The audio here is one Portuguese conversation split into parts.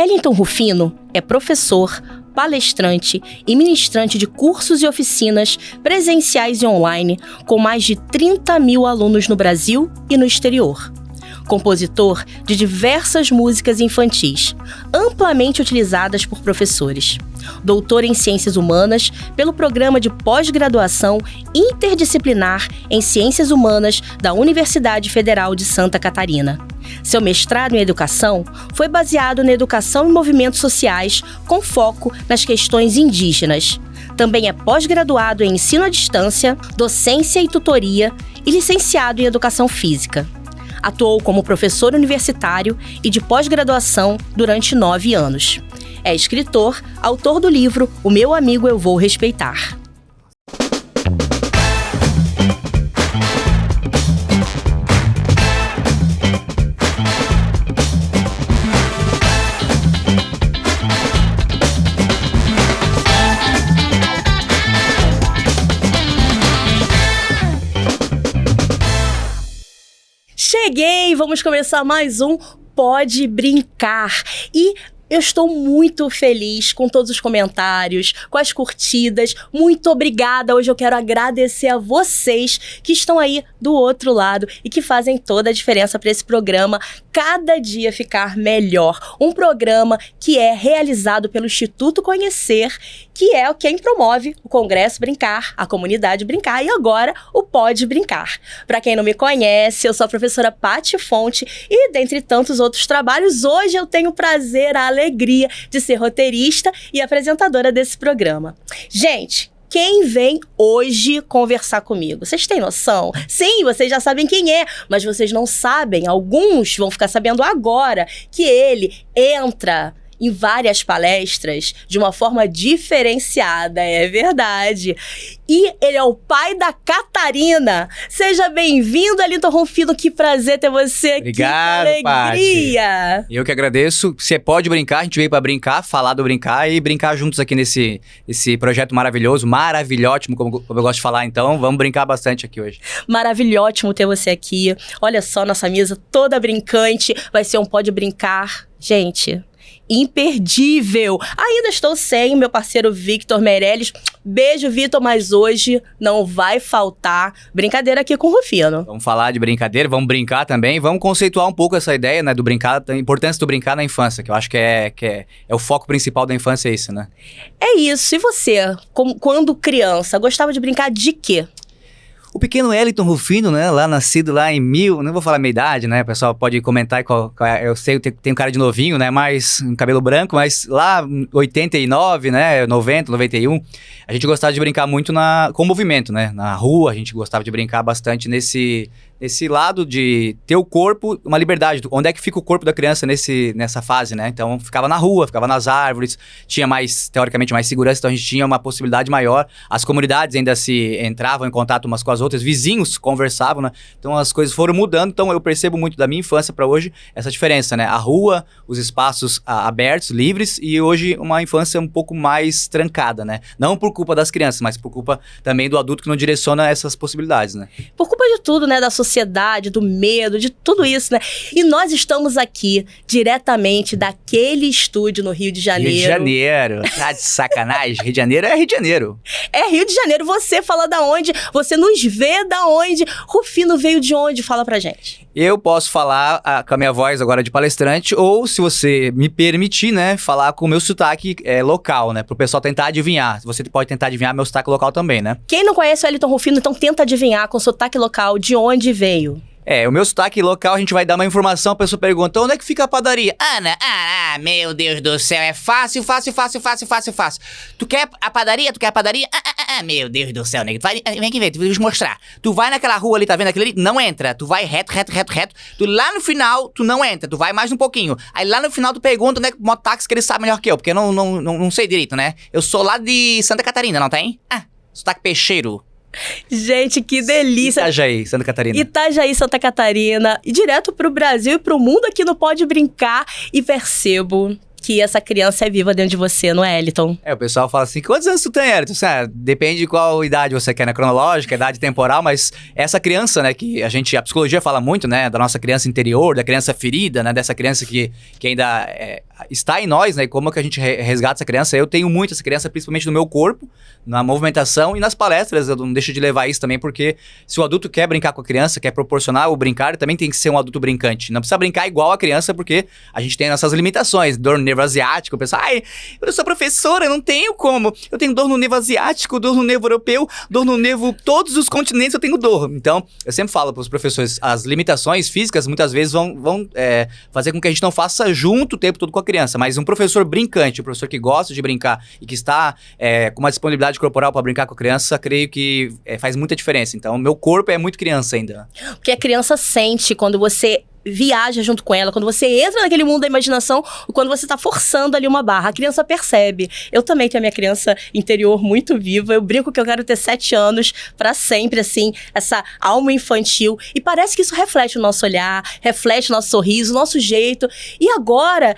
Wellington Rufino é professor, palestrante e ministrante de cursos e oficinas presenciais e online com mais de 30 mil alunos no Brasil e no exterior. Compositor de diversas músicas infantis, amplamente utilizadas por professores. Doutor em Ciências Humanas pelo Programa de Pós-Graduação Interdisciplinar em Ciências Humanas da Universidade Federal de Santa Catarina. Seu mestrado em Educação foi baseado na educação e movimentos sociais com foco nas questões indígenas. Também é pós-graduado em Ensino à Distância, Docência e Tutoria e licenciado em Educação Física. Atuou como professor universitário e de pós-graduação durante 9 anos. É escritor, autor do livro O Meu Amigo Eu Vou Respeitar. Cheguei! Vamos começar mais um Pode Brincar. E eu estou muito feliz com todos os comentários, com as curtidas. Muito obrigada! Hoje eu quero agradecer a vocês que estão aí do outro lado e que fazem toda a diferença para esse programa cada dia ficar melhor. Um programa que é realizado pelo Instituto Conhecer, que é quem promove o Congresso Brincar, a comunidade Brincar e agora o Pode Brincar. Para quem não me conhece, eu sou a professora Paty Fonte e dentre tantos outros trabalhos, hoje eu tenho o prazer, a alegria de ser roteirista e apresentadora desse programa. Gente, quem vem hoje conversar comigo? Vocês têm noção? Sim, vocês já sabem quem é, mas vocês não sabem, alguns vão ficar sabendo agora que ele entra em várias palestras de uma forma diferenciada, é verdade. E ele é o pai da Catarina. Seja bem-vindo, Wellington Rufino, que prazer ter você aqui. Obrigado, que alegria. Paty. Eu que agradeço. Você pode brincar, a gente veio para brincar, falar do brincar e brincar juntos aqui nesse projeto maravilhoso, maravilhótimo, como eu gosto de falar. Então, vamos brincar bastante aqui hoje. Maravilhótimo ter você aqui. Olha só, nossa mesa toda brincante. Vai ser um Pode Brincar. Gente, imperdível. Ainda estou sem o meu parceiro Victor Meirelles. Beijo, Vitor, mas hoje não vai faltar brincadeira aqui com o Rufino. Vamos falar de brincadeira, vamos brincar também, vamos conceituar um pouco essa ideia, né, do brincar, da importância do brincar na infância, que eu acho que é o foco principal da infância, é isso, né? É isso. E você, quando criança, gostava de brincar de quê? O pequeno Wellington Rufino, né, lá nascido lá em não vou falar a minha idade, né, o pessoal pode comentar qual eu sei, tem um cara de novinho, né, mais um cabelo branco, mas lá 89, né, 90, 91, a gente gostava de brincar muito com movimento, né, na rua a gente gostava de brincar bastante nesse lado de ter o corpo, uma liberdade. Onde é que fica o corpo da criança nessa fase, né? Então, ficava na rua, ficava nas árvores, tinha teoricamente, mais segurança, então a gente tinha uma possibilidade maior. As comunidades ainda se entravam em contato umas com as outras, vizinhos conversavam, né? Então, as coisas foram mudando, então eu percebo muito da minha infância para hoje essa diferença, né? A rua, os espaços abertos, livres, e hoje uma infância um pouco mais trancada, né? Não por culpa das crianças, mas por culpa também do adulto que não direciona essas possibilidades, né? Por culpa de tudo, né? Da sociedade, do medo, de tudo isso, né? E nós estamos aqui diretamente daquele estúdio no Rio de Janeiro. Rio de Janeiro. Tá de sacanagem? Rio de Janeiro é Rio de Janeiro. É Rio de Janeiro. Você fala da onde? Você nos vê da onde? Rufino veio de onde? Fala pra gente. Eu posso falar com a minha voz agora de palestrante, ou, se você me permitir, né, falar com o meu sotaque local, né, pro pessoal tentar adivinhar. Você pode tentar adivinhar meu sotaque local também, né? Quem não conhece o Wellington Rufino, então tenta adivinhar com o sotaque local de onde veio. O meu sotaque local, a gente vai dar uma informação, a pessoa pergunta, onde é que fica a padaria? Ana, meu Deus do céu, é fácil. Tu quer a padaria? Meu Deus do céu, nego. Vem aqui ver, vou te mostrar. Tu vai naquela rua ali, tá vendo aquilo ali? Não entra. Tu vai reto. Tu lá no final, tu não entra. Tu vai mais um pouquinho. Aí lá no final tu pergunta onde é que o mototáxi que ele sabe melhor que eu, porque eu não sei direito, né? Eu sou lá de Santa Catarina, não tem? Sotaque peixeiro. Gente, que delícia. Itajaí, Santa Catarina. Itajaí, Santa Catarina. E direto pro Brasil e pro mundo aqui no Pode Brincar. E percebo que essa criança é viva dentro de você, não é, Wellington? O pessoal fala assim, quantos anos tu tem, Wellington? Depende de qual idade você quer, na cronológica, idade temporal, mas essa criança, né, que a psicologia fala muito, né, da nossa criança interior, da criança ferida, né, dessa criança que ainda está em nós, né? E como é que a gente resgata essa criança. Eu tenho muito essa criança, principalmente no meu corpo, na movimentação e nas palestras. Eu não deixo de levar isso também, porque se o adulto quer brincar com a criança, quer proporcionar o brincar, também tem que ser um adulto brincante. Não precisa brincar igual a criança, porque a gente tem nossas limitações. Dor no nervo asiático, o pessoal, eu sou professora, eu não tenho como. Eu tenho dor no nervo asiático, dor no nervo europeu, dor no nervo, todos os continentes eu tenho dor. Então, eu sempre falo para os professores, as limitações físicas muitas vezes vão fazer com que a gente não faça junto o tempo todo com a criança, mas um professor brincante, um professor que gosta de brincar e que está com uma disponibilidade corporal para brincar com a criança, creio que faz muita diferença. Então, meu corpo é muito criança ainda. Porque a criança sente quando você viaja junto com ela, quando você entra naquele mundo da imaginação, ou quando você tá forçando ali uma barra. A criança percebe. Eu também tenho a minha criança interior muito viva. Eu brinco que eu quero ter 7 anos pra sempre, assim, essa alma infantil. E parece que isso reflete o nosso olhar, reflete o nosso sorriso, o nosso jeito. E agora,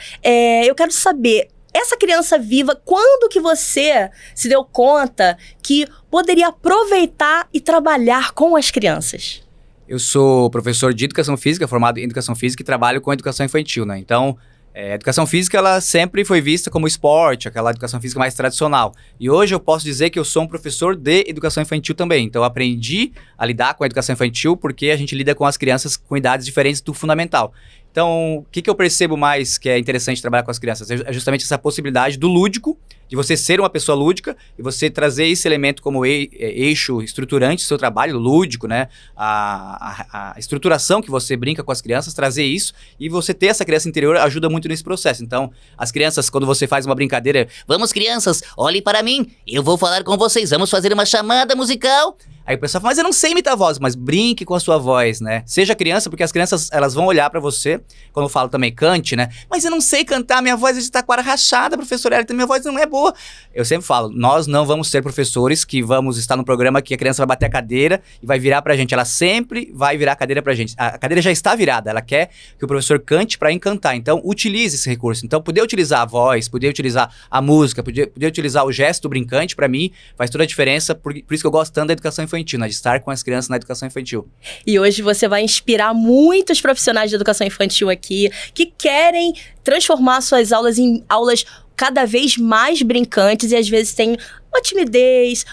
eu quero saber, essa criança viva, quando que você se deu conta que poderia aproveitar e trabalhar com as crianças? Eu sou professor de Educação Física, formado em Educação Física e trabalho com Educação Infantil, né? Então, a Educação Física, ela sempre foi vista como esporte, aquela Educação Física mais tradicional. E hoje eu posso dizer que eu sou um professor de Educação Infantil também. Então, eu aprendi a lidar com a Educação Infantil porque a gente lida com as crianças com idades diferentes do fundamental. Então, o que eu percebo mais que é interessante trabalhar com as crianças? É justamente essa possibilidade do lúdico, de você ser uma pessoa lúdica e você trazer esse elemento como eixo estruturante do seu trabalho, lúdico, né? A estruturação que você brinca com as crianças, trazer isso e você ter essa criança interior ajuda muito nesse processo. Então, as crianças, quando você faz uma brincadeira, vamos crianças, olhem para mim, eu vou falar com vocês, vamos fazer uma chamada musical. Aí o pessoal fala, mas eu não sei imitar a voz, mas brinque com a sua voz, né? Seja criança, porque as crianças, elas vão olhar pra você, quando eu falo também, cante, né? Mas eu não sei cantar, minha voz é de taquara rachada, professora, minha voz não é boa. Eu sempre falo, nós não vamos ser professores que vamos estar no programa que a criança vai bater a cadeira e vai virar pra gente. Ela sempre vai virar a cadeira pra gente. A cadeira já está virada, ela quer que o professor cante pra encantar. Então, utilize esse recurso. Então, poder utilizar a voz, poder utilizar a música, poder utilizar o gesto brincante, pra mim, faz toda a diferença. Por isso que eu gosto tanto da educação infantil, né? De estar com as crianças na educação infantil. E hoje você vai inspirar muitos profissionais de educação infantil aqui que querem transformar suas aulas em aulas cada vez mais brincantes e às vezes tem uma timidez,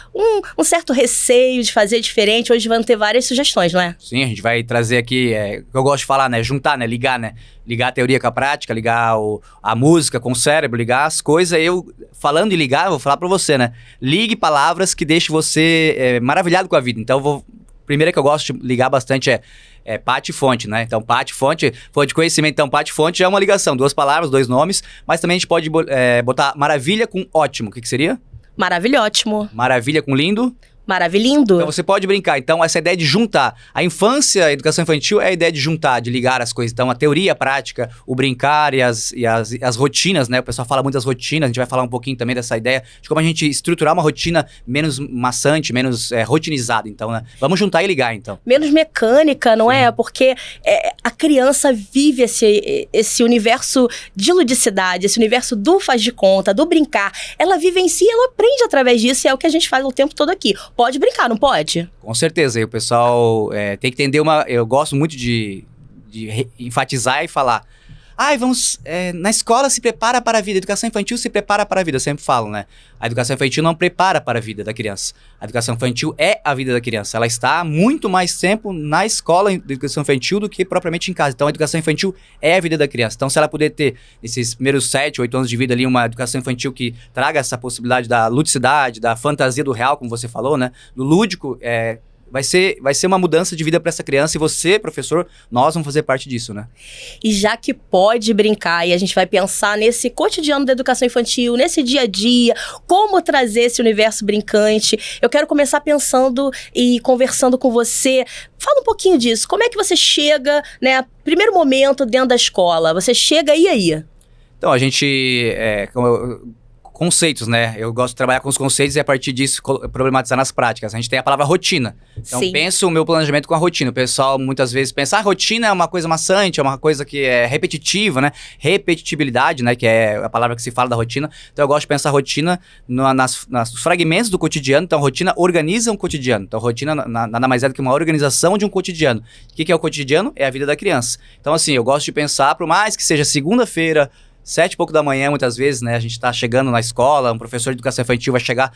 um certo receio de fazer diferente. Hoje vão ter várias sugestões, não é? Sim, a gente vai trazer aqui, o que eu gosto de falar, né? Juntar, né? Ligar, né? Ligar a teoria com a prática, ligar a música com o cérebro, ligar as coisas. Eu, falando em ligar, eu vou falar pra você, né? Ligue palavras que deixem você maravilhado com a vida. Então, primeiro que eu gosto de ligar bastante é Pati e fonte, né? Então, Pati, fonte de conhecimento. Então, Pati e fonte é uma ligação, 2 palavras, 2 nomes, mas também a gente pode botar maravilha com ótimo. O que seria? Maravilhótimo. Maravilha com lindo? Maravilhindo. Então você pode brincar. Então essa ideia de juntar. A infância, a educação infantil é a ideia de juntar, de ligar as coisas. Então a teoria, a prática, o brincar e as rotinas, né? O pessoal fala muito das rotinas, a gente vai falar um pouquinho também dessa ideia de como a gente estruturar uma rotina menos maçante, menos rotinizada. Então, né? Vamos juntar e ligar, então. Menos mecânica, não é? Porque a criança vive esse universo de ludicidade, esse universo do faz de conta, do brincar. Ela vive em si, ela aprende através disso e é o que a gente faz o tempo todo aqui. Pode brincar, não pode? Com certeza. E o pessoal tem que entender eu gosto muito de enfatizar e falar. Vamos... na escola se prepara para a vida. A educação infantil se prepara para a vida. Eu sempre falo, né? A educação infantil não prepara para a vida da criança. A educação infantil é a vida da criança. Ela está muito mais tempo na escola de educação infantil do que propriamente em casa. Então, a educação infantil é a vida da criança. Então, se ela puder ter, nesses primeiros 7, 8 anos de vida ali, uma educação infantil que traga essa possibilidade da ludicidade, da fantasia do real, como você falou, né? Do lúdico, vai ser uma mudança de vida para essa criança e você, professor, nós vamos fazer parte disso, né? E já que pode brincar e a gente vai pensar nesse cotidiano da educação infantil, nesse dia a dia, como trazer esse universo brincante, eu quero começar pensando e conversando com você. Fala um pouquinho disso. Como é que você chega, né? Primeiro momento dentro da escola, você chega e aí? Então, a gente... conceitos, né? Eu gosto de trabalhar com os conceitos e a partir disso problematizar nas práticas. A gente tem a palavra rotina. Então, penso o meu planejamento com a rotina. O pessoal muitas vezes pensa, rotina é uma coisa maçante, é uma coisa que é repetitiva, né? Repetitibilidade, né? Que é a palavra que se fala da rotina. Então, eu gosto de pensar a rotina nos fragmentos do cotidiano. Então, a rotina organiza um cotidiano. Então, a rotina nada mais é do que uma organização de um cotidiano. O que é o cotidiano? É a vida da criança. Então, assim, eu gosto de pensar, por mais que seja segunda-feira, 7 e pouco da manhã, muitas vezes, né? A gente tá chegando na escola, um professor de educação infantil vai chegar,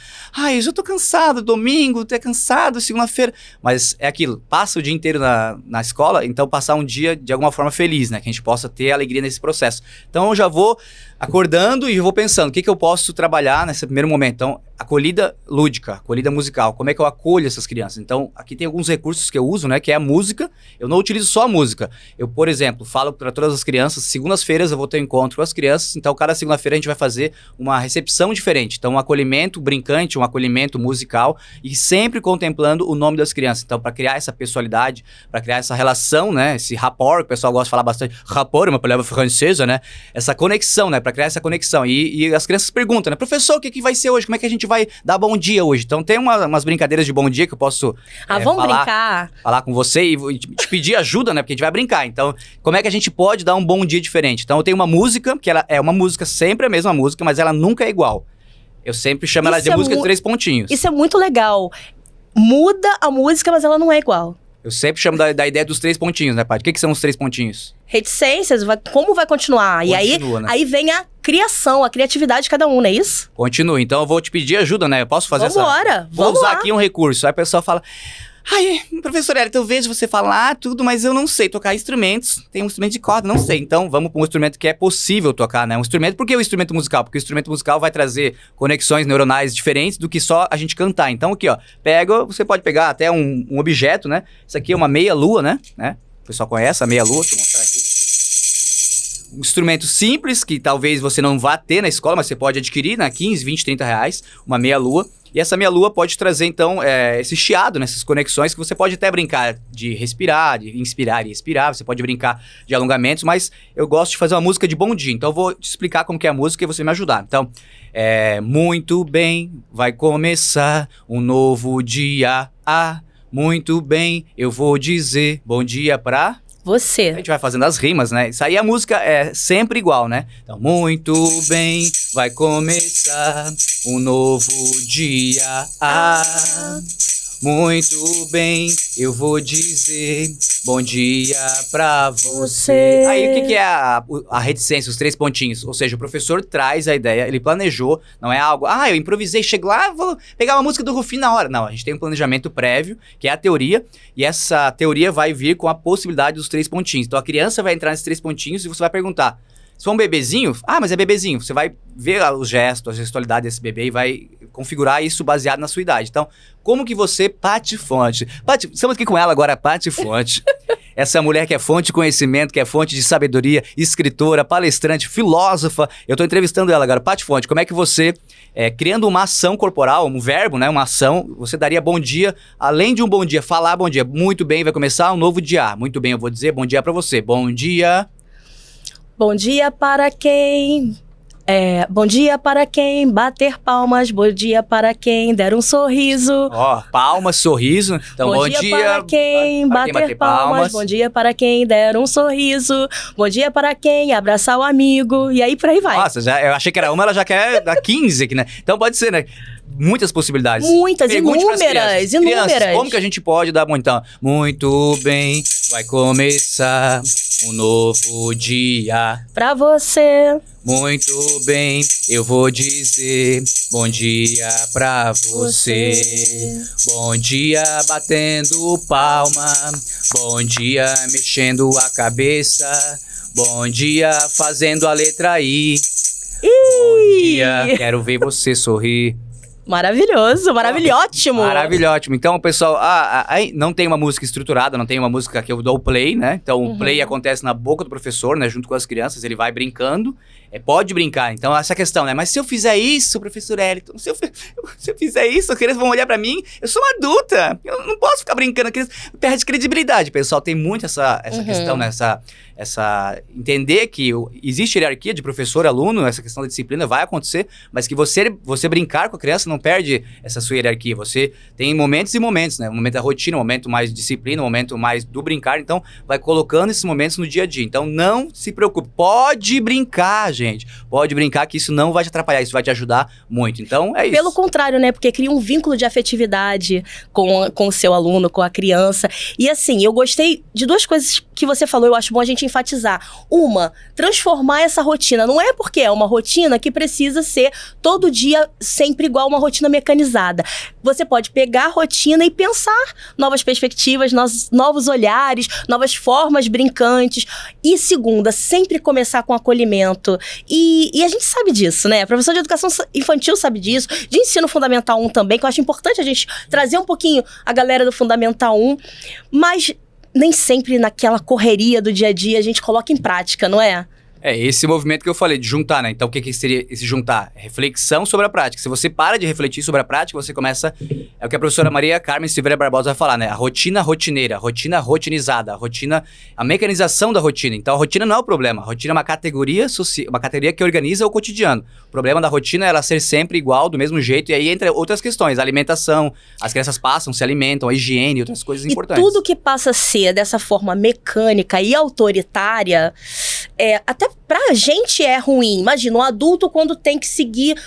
eu já tô cansado, domingo, tô cansado, segunda-feira. Mas é aquilo, passa o dia inteiro na escola, então passar um dia de alguma forma feliz, né? Que a gente possa ter alegria nesse processo. Então eu já vou acordando e vou pensando, o que eu posso trabalhar nesse primeiro momento? Então, acolhida lúdica, acolhida musical, como é que eu acolho essas crianças? Então, aqui tem alguns recursos que eu uso, né, que é a música. Eu não utilizo só a música. Eu, por exemplo, falo para todas as crianças, segundas-feiras eu vou ter um encontro com as crianças, então cada segunda-feira a gente vai fazer uma recepção diferente. Então, um acolhimento brincante, um acolhimento musical e sempre contemplando o nome das crianças. Então, para criar essa pessoalidade, para criar essa relação, né, esse rapport, que o pessoal gosta de falar bastante, rapport, uma palavra francesa, né, essa conexão, né, para criar essa conexão. E as crianças perguntam, né, professor, o que vai ser hoje? Como é que a gente vai dar bom dia hoje? Então tem umas brincadeiras de bom dia que eu posso vamos brincar. Falar com você e te pedir ajuda, né, porque a gente vai brincar. Então, como é que a gente pode dar um bom dia diferente? Então eu tenho uma música, que ela é uma música, sempre a mesma música, mas ela nunca é igual. Eu sempre chamo ela de música de 3 pontinhos. Isso é muito legal. Muda a música, mas ela não é igual. Eu sempre chamo da ideia dos 3 pontinhos, né, Paty? O que são os 3 pontinhos? Reticências, como vai continuar? Continua, e né? aí vem a criação, a criatividade de cada um, não é isso? Continua. Então eu vou te pedir ajuda, né? Eu posso fazer Vambora, Vou vamos usar lá. aqui um recurso. Aí o pessoal fala, professor Elton, eu vejo você falar tudo, mas eu não sei tocar instrumentos. Tem um instrumento de corda, não sei. Então vamos para um instrumento que é possível tocar, né? Um instrumento, por que o instrumento musical? Porque o instrumento musical vai trazer conexões neuronais diferentes do que só a gente cantar. Então aqui, ó, você pode pegar até um objeto, né? Isso aqui é uma meia-lua, né? O pessoal conhece a meia-lua, deixa eu mostrar aqui. Um instrumento simples, que talvez você não vá ter na escola, mas você pode adquirir, né? 15, 20, 30 reais, uma meia-lua. E essa meia-lua pode trazer, então, esse chiado, né? Essas conexões que você pode até brincar de respirar, de inspirar e expirar. Você pode brincar de alongamentos, mas eu gosto de fazer uma música de bom dia. Então, eu vou te explicar como que é a música e você me ajudar. Então, muito bem, vai começar um novo dia. Muito bem, eu vou dizer bom dia pra... Você. A gente vai fazendo as rimas, né? Isso aí a música é sempre igual, né? Então, muito bem, vai começar um novo dia. Muito bem, eu vou dizer bom dia pra você. Aí o que é a reticência, os 3 pontinhos? Ou seja, o professor traz a ideia, ele planejou, não é algo, eu improvisei, chego lá, vou pegar uma música do Rufino na hora. Não, a gente tem um planejamento prévio, que é a teoria, e essa teoria vai vir com a possibilidade dos 3 pontinhos. Então a criança vai entrar nesses 3 pontinhos e você vai perguntar, se for um bebezinho, mas é bebezinho. Você vai ver os gestos, a gestualidade desse bebê e vai configurar isso baseado na sua idade. Então, como que você, Paty Fonte... Paty, estamos aqui com ela agora, Paty Fonte. Essa mulher que é fonte de conhecimento, que é fonte de sabedoria, escritora, palestrante, filósofa. Eu estou entrevistando ela agora. Paty Fonte, como é que você, criando uma ação corporal, um verbo, né, uma ação, você daria bom dia, além de um bom dia, falar bom dia. Muito bem, vai começar um novo dia. Muito bem, eu vou dizer bom dia para você. Bom dia... Bom dia para quem... bom dia para quem bater palmas, bom dia para quem der um sorriso. Palmas, sorriso. Então, bom dia para quem bater palmas, bom dia para quem der um sorriso, bom dia para quem abraçar o amigo, e aí por aí vai. Nossa, eu achei que era uma, ela já quer dar 15 aqui, né? Então pode ser, né? Muitas possibilidades. Muitas, inúmeras. Crianças, como que a gente pode dar bom então? Muito bem, vai começar um novo dia. Pra você. Muito bem, eu vou dizer bom dia pra você. Bom dia batendo palma, bom dia mexendo a cabeça, bom dia fazendo a letra I. Bom dia, quero ver você sorrir. Maravilhoso, maravilhótimo. Maravilhótimo. Então, pessoal, não tem uma música estruturada, não tem uma música que eu dou o play, né? Então, o play acontece na boca do professor, né? Junto com as crianças, ele vai brincando. Pode brincar. Então, essa questão, né? Mas se eu fizer isso, professor Elton, se eu fizer isso, as crianças vão olhar pra mim, eu sou uma adulta, eu não posso ficar brincando, a criança perde credibilidade. Pessoal, tem muito essa questão, né? Entender que existe hierarquia de professor-aluno, essa questão da disciplina vai acontecer, mas que você brincar com a criança não perde essa sua hierarquia. Você tem momentos e momentos, né? Um momento da rotina, um momento mais de disciplina, um momento mais do brincar. Então, vai colocando esses momentos no dia a dia. Então, não se preocupe. Pode brincar, gente. Pode brincar que isso não vai te atrapalhar, isso vai te ajudar muito. Então, é isso. Pelo contrário, né? Porque cria um vínculo de afetividade com o seu aluno, com a criança. E assim, eu gostei de 2 coisas que você falou, eu acho bom a gente enfatizar. Transformar essa rotina. Não é porque é uma rotina que precisa ser todo dia sempre igual uma rotina mecanizada. Você pode pegar a rotina e pensar novas perspectivas, novos olhares, novas formas brincantes. E segunda, sempre começar com acolhimento. E a gente sabe disso, né? Professor de educação infantil sabe disso, de ensino fundamental 1 também, que eu acho importante a gente trazer um pouquinho a galera do fundamental 1, mas nem sempre naquela correria do dia a dia a gente coloca em prática, não é? É esse movimento que eu falei, de juntar, né? Então, o que seria esse juntar? Reflexão sobre a prática. Se você para de refletir sobre a prática, você começa... É o que a professora Maria Carmen Silveira Barbosa vai falar, né? A rotina rotineira, a rotina rotinizada, a mecanização da rotina. Então, a rotina não é o problema. A rotina é uma categoria que organiza o cotidiano. O problema da rotina é ela ser sempre igual, do mesmo jeito. E aí entra outras questões. A alimentação, as crianças passam, se alimentam, a higiene, outras coisas importantes. E tudo que passa a ser dessa forma mecânica e autoritária, até pra gente é ruim. Imagina, um adulto quando tem que seguir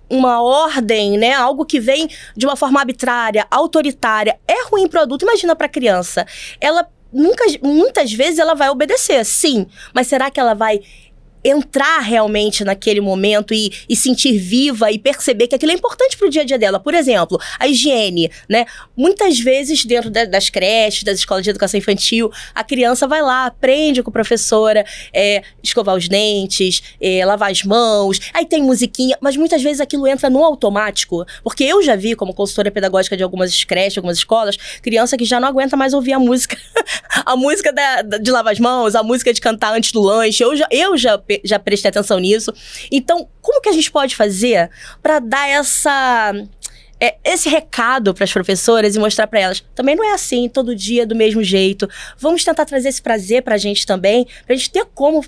uma ordem, né? Algo que vem de uma forma arbitrária, autoritária. É ruim pro adulto, imagina pra criança. Ela muitas vezes ela vai obedecer, sim. Mas será que ela vai entrar realmente naquele momento e sentir viva e perceber que aquilo é importante pro dia a dia dela? Por exemplo, a higiene, né? Muitas vezes dentro das creches, das escolas de educação infantil, a criança vai lá, aprende com a professora, escovar os dentes, lavar as mãos, aí tem musiquinha, mas muitas vezes aquilo entra no automático, porque eu já vi como consultora pedagógica de algumas creches, algumas escolas, criança que já não aguenta mais ouvir a música, a música de lavar as mãos, a música de cantar antes do lanche, eu já prestei atenção nisso. Então, como que a gente pode fazer para dar esse recado para as professoras e mostrar para elas? Também não é assim, todo dia do mesmo jeito. Vamos tentar trazer esse prazer para a gente também, para a gente ter como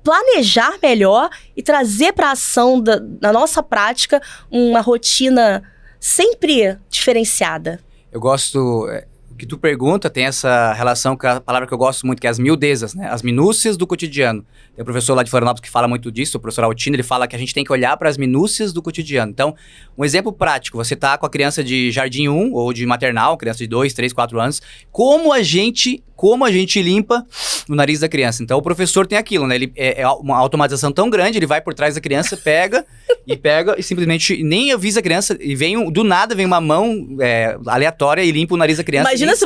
planejar melhor e trazer para a ação da nossa prática uma rotina sempre diferenciada. Eu gosto... O que tu pergunta tem essa relação com a palavra que eu gosto muito, que é as miudezas, né? As minúcias do cotidiano. Tem um professor lá de Florianópolis que fala muito disso, o professor Altino, ele fala que a gente tem que olhar para as minúcias do cotidiano. Então, um exemplo prático, você tá com a criança de jardim 1 ou de maternal, criança de 2, 3, 4 anos, como a gente limpa o nariz da criança. Então, o professor tem aquilo, né? Ele é uma automatização tão grande, ele vai por trás da criança, pega e simplesmente nem avisa a criança e do nada vem uma mão aleatória e limpa o nariz da criança. Imagina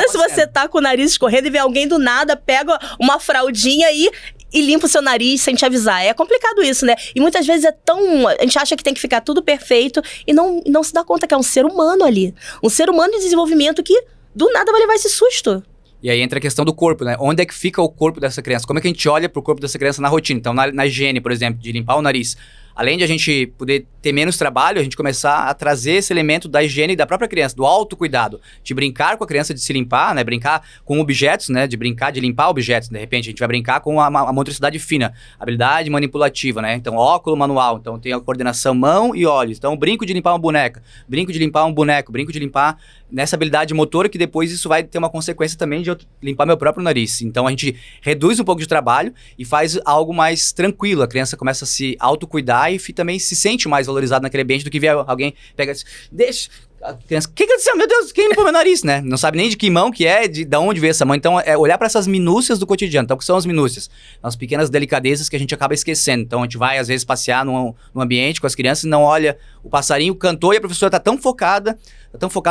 se você tá com o nariz escorrendo e vem alguém do nada, pega uma fraldinha e limpa o seu nariz sem te avisar. É complicado isso, né? E muitas vezes a gente acha que tem que ficar tudo perfeito e não se dá conta que é um ser humano ali. Um ser humano em desenvolvimento que do nada vai levar esse susto. E aí entra a questão do corpo, né? Onde é que fica o corpo dessa criança? Como é que a gente olha pro corpo dessa criança na rotina? Então, na higiene, por exemplo, de limpar o nariz. Além de a gente poder ter menos trabalho, a gente começar a trazer esse elemento da higiene da própria criança, do autocuidado, de brincar com a criança, de se limpar, né? Brincar com objetos, né? De brincar, de limpar objetos. De repente, a gente vai brincar com a motricidade fina, habilidade manipulativa, né? Então, óculo manual. Então, tem a coordenação mão e olhos. Então, brinco de limpar uma boneca, brinco de limpar um boneco, brinco de limpar nessa habilidade motora, que depois isso vai ter uma consequência também de eu limpar meu próprio nariz. Então, a gente reduz um pouco de trabalho e faz algo mais tranquilo. A criança começa a se autocuidar e também se sente mais valorizado naquele ambiente do que ver alguém pega... Deixa... A criança, o que aconteceu? Meu Deus, quem limpou meu nariz, né? Não sabe nem de que mão que é, de onde veio essa mão. Então, é olhar para essas minúcias do cotidiano. Então, o que são as minúcias? As pequenas delicadezas que a gente acaba esquecendo. Então, a gente vai, às vezes, passear num ambiente com as crianças e não olha, o passarinho cantou e a professora tá tão focada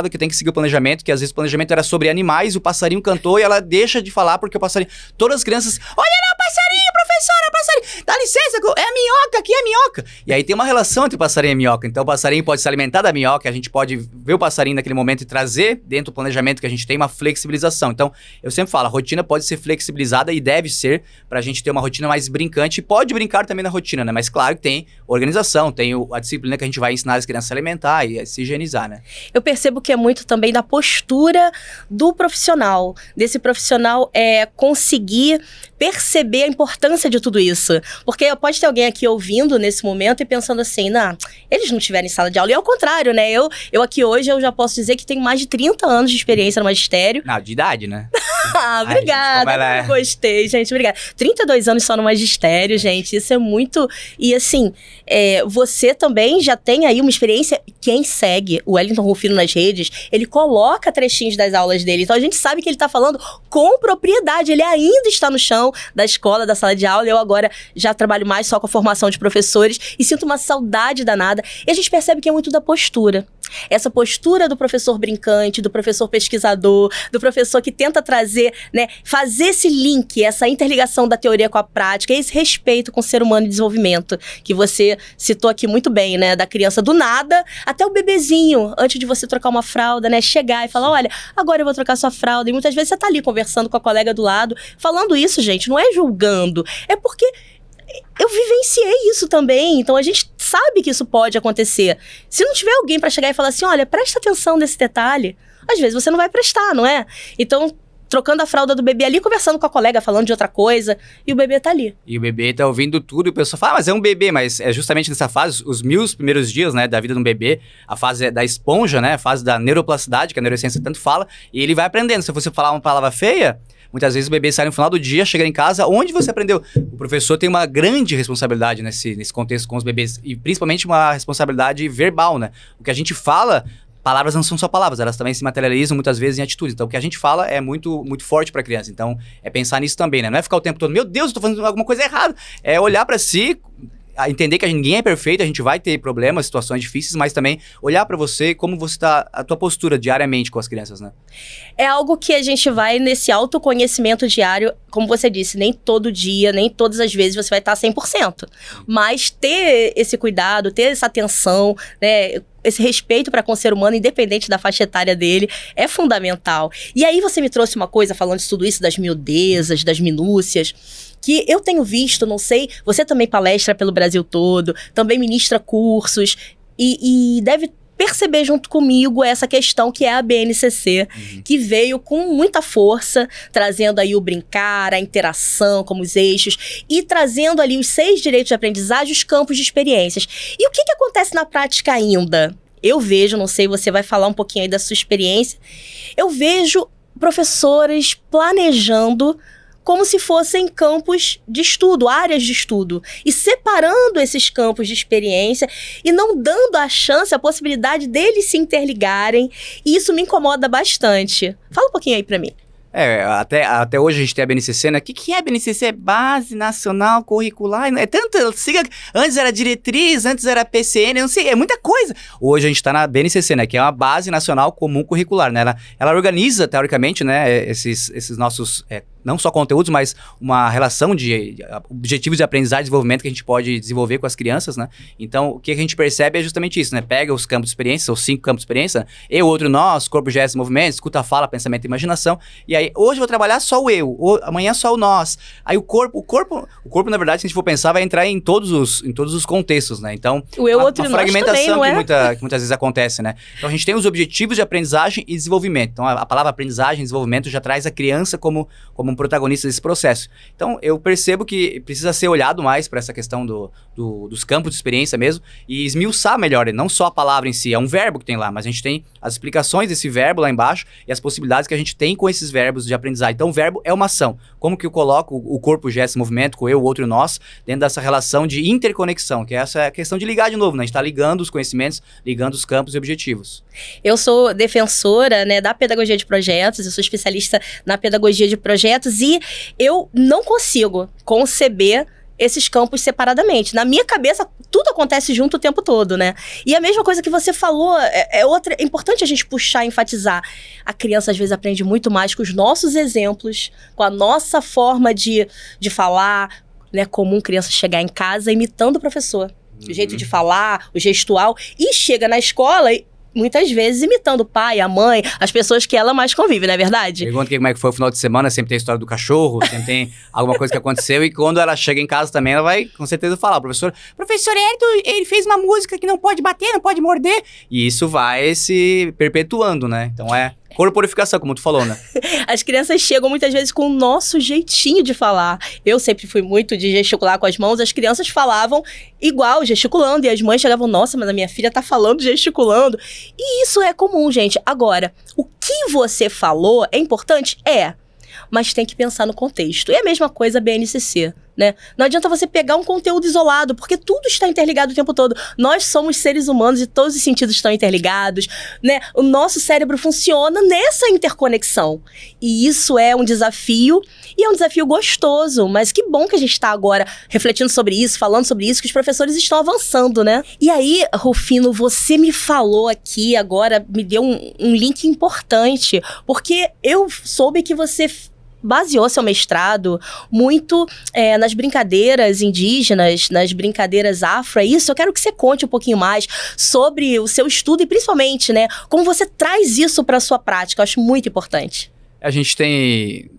que tem que seguir o planejamento, que às vezes o planejamento era sobre animais, o passarinho cantou e ela deixa de falar porque o passarinho... Todas as crianças, olha lá, passarinho, professora, passarinho, dá licença, é a minhoca, aqui é a minhoca. E aí tem uma relação entre o passarinho e a minhoca. Então, o passarinho pode se alimentar da minhoca, a gente pode ver o passarinho naquele momento e trazer dentro do planejamento que a gente tem uma flexibilização. Então, eu sempre falo, a rotina pode ser flexibilizada e deve ser pra gente ter uma rotina mais brincante. Pode brincar também na rotina, né? Mas claro que tem organização, tem a disciplina que a gente vai ensinar as crianças a se alimentar e a se higienizar, né? Eu percebo que é muito também da postura do profissional, desse profissional conseguir perceber a importância de tudo isso. Porque pode ter alguém aqui ouvindo nesse momento e pensando assim, eles não tiveram em sala de aula. E ao contrário, né? Eu aqui hoje, eu já posso dizer que tenho mais de 30 anos de experiência no magistério. Não, de idade, né? Ah, obrigada. Gostei, gente. Obrigada. 32 anos só no magistério, gente. Isso é muito... E assim, você também já tem aí uma experiência. Quem segue o Wellington Rufino nas redes, ele coloca trechinhos das aulas dele. Então a gente sabe que ele tá falando com propriedade. Ele ainda está no chão da escola, da sala de aula. Eu agora já trabalho mais só com a formação de professores e sinto uma saudade danada. E a gente percebe que é muito da postura. Essa postura do professor brincante, do professor pesquisador, do professor que tenta trazer, né, fazer esse link, essa interligação da teoria com a prática, esse respeito com o ser humano em desenvolvimento, que você citou aqui muito bem, né, da criança do nada até o bebezinho, antes de você trocar uma fralda, né, chegar e falar, olha, agora eu vou trocar sua fralda, e muitas vezes você tá ali conversando com a colega do lado, falando isso, gente, não é julgando, é porque eu vivenciei isso também, então a gente sabe que isso pode acontecer. Se não tiver alguém para chegar e falar assim, olha, presta atenção nesse detalhe, às vezes você não vai prestar, não é? Então, trocando a fralda do bebê ali, conversando com a colega, falando de outra coisa, e o bebê tá ali. E o bebê tá ouvindo tudo, e o pessoal fala, mas é um bebê, mas é justamente nessa fase, os 1000 primeiros dias, né, da vida de um bebê, a fase da esponja, né, a fase da neuroplasticidade, que a neurociência tanto fala, e ele vai aprendendo. Se você falar uma palavra feia, muitas vezes o bebê sai no final do dia, chega em casa, onde você aprendeu? O professor tem uma grande responsabilidade nesse contexto com os bebês, e principalmente uma responsabilidade verbal, né? O que a gente fala, palavras não são só palavras, elas também se materializam muitas vezes em atitudes. Então, o que a gente fala é muito, muito forte para a criança. Então, é pensar nisso também, né? Não é ficar o tempo todo, meu Deus, eu tô fazendo alguma coisa errada. É olhar para si, entender que ninguém é perfeito, a gente vai ter problemas, situações difíceis, mas também olhar para você, como você tá, a tua postura diariamente com as crianças, né? É algo que a gente vai nesse autoconhecimento diário, como você disse, nem todo dia, nem todas as vezes você vai estar 100%. Mas ter esse cuidado, ter essa atenção, né, esse respeito para com o ser humano, independente da faixa etária dele, é fundamental. E aí você me trouxe uma coisa, falando de tudo isso, das miudezas, das minúcias, que eu tenho visto, não sei, você também palestra pelo Brasil todo, também ministra cursos, e deve perceber junto comigo essa questão que é a BNCC, que veio com muita força, trazendo aí o brincar, a interação como os eixos, e trazendo ali os 6 direitos de aprendizagem, os campos de experiências. E o que acontece na prática ainda? Eu vejo, não sei, você vai falar um pouquinho aí da sua experiência, eu vejo professores planejando como se fossem campos de estudo, áreas de estudo, e separando esses campos de experiência e não dando a chance, a possibilidade deles se interligarem, e isso me incomoda bastante. Fala um pouquinho aí pra mim. Até hoje a gente tem a BNCC, né? O que é a BNCC? É Base Nacional Curricular, é tanta sigla, antes era diretriz, antes era PCN, não sei, é muita coisa. Hoje a gente tá na BNCC, né? Que é uma Base Nacional Comum Curricular, né? Ela organiza, teoricamente, né, esses nossos, não só conteúdos, mas uma relação de objetivos de aprendizagem e desenvolvimento que a gente pode desenvolver com as crianças, né? Então, o que a gente percebe é justamente isso, né? Pega os campos de experiência, os 5 campos de experiência, eu, outro, nós, corpo, gesto, movimento, escuta, fala, pensamento e imaginação, e aí, hoje eu vou trabalhar só o eu, amanhã só o nós. Aí o corpo, na verdade, se a gente for pensar, vai entrar em todos os contextos, né? Então, o eu, outro, uma fragmentação também, que muitas vezes acontece, né? Então, a gente tem os objetivos de aprendizagem e desenvolvimento. Então, a palavra aprendizagem e desenvolvimento já traz a criança como um protagonista desse processo. Então, eu percebo que precisa ser olhado mais para essa questão dos campos de experiência mesmo e esmiuçar melhor, não só a palavra em si, é um verbo que tem lá, mas a gente tem as explicações desse verbo lá embaixo e as possibilidades que a gente tem com esses verbos de aprendizagem. Então, o verbo é uma ação. Como que eu coloco o corpo, o gesto, o movimento, com eu, o outro e o nós, dentro dessa relação de interconexão, que é essa questão de ligar de novo, né? A gente está ligando os conhecimentos, ligando os campos e objetivos. Eu sou defensora, né, da pedagogia de projetos, eu sou especialista na pedagogia de projetos e eu não consigo conceber esses campos separadamente. Na minha cabeça, tudo acontece junto o tempo todo, né? E a mesma coisa que você falou, é importante a gente puxar, enfatizar. A criança, às vezes, aprende muito mais com os nossos exemplos, com a nossa forma de falar. Não é comum criança chegar em casa imitando o professor. O jeito de falar, o gestual. E chega na escola e muitas vezes imitando o pai, a mãe, as pessoas que ela mais convive, não é verdade? Pergunta como é que foi o final de semana, sempre tem a história do cachorro, sempre tem alguma coisa que aconteceu, e quando ela chega em casa também, ela vai com certeza falar, professor Hélito, ele fez uma música que não pode bater, não pode morder, e isso vai se perpetuando, né? Então corporificação, como tu falou, né? As crianças chegam muitas vezes com o nosso jeitinho de falar. Eu sempre fui muito de gesticular com as mãos, as crianças falavam igual, gesticulando, e as mães chegavam, nossa, mas a minha filha tá falando gesticulando. E isso é comum, gente. Agora, o que você falou é importante? mas tem que pensar no contexto. E a mesma coisa a BNCC, né? Não adianta você pegar um conteúdo isolado, porque tudo está interligado o tempo todo. Nós somos seres humanos e todos os sentidos estão interligados, né? O nosso cérebro funciona nessa interconexão. E isso é um desafio, e é um desafio gostoso, mas que bom que a gente está agora refletindo sobre isso, falando sobre isso, que os professores estão avançando, né? E aí, Rufino, você me falou aqui agora, me deu um link importante, porque eu soube que você baseou seu mestrado muito nas brincadeiras indígenas, nas brincadeiras afro. É isso? Eu quero que você conte um pouquinho mais sobre o seu estudo e principalmente, né, como você traz isso para a sua prática. Eu acho muito importante. A gente tem,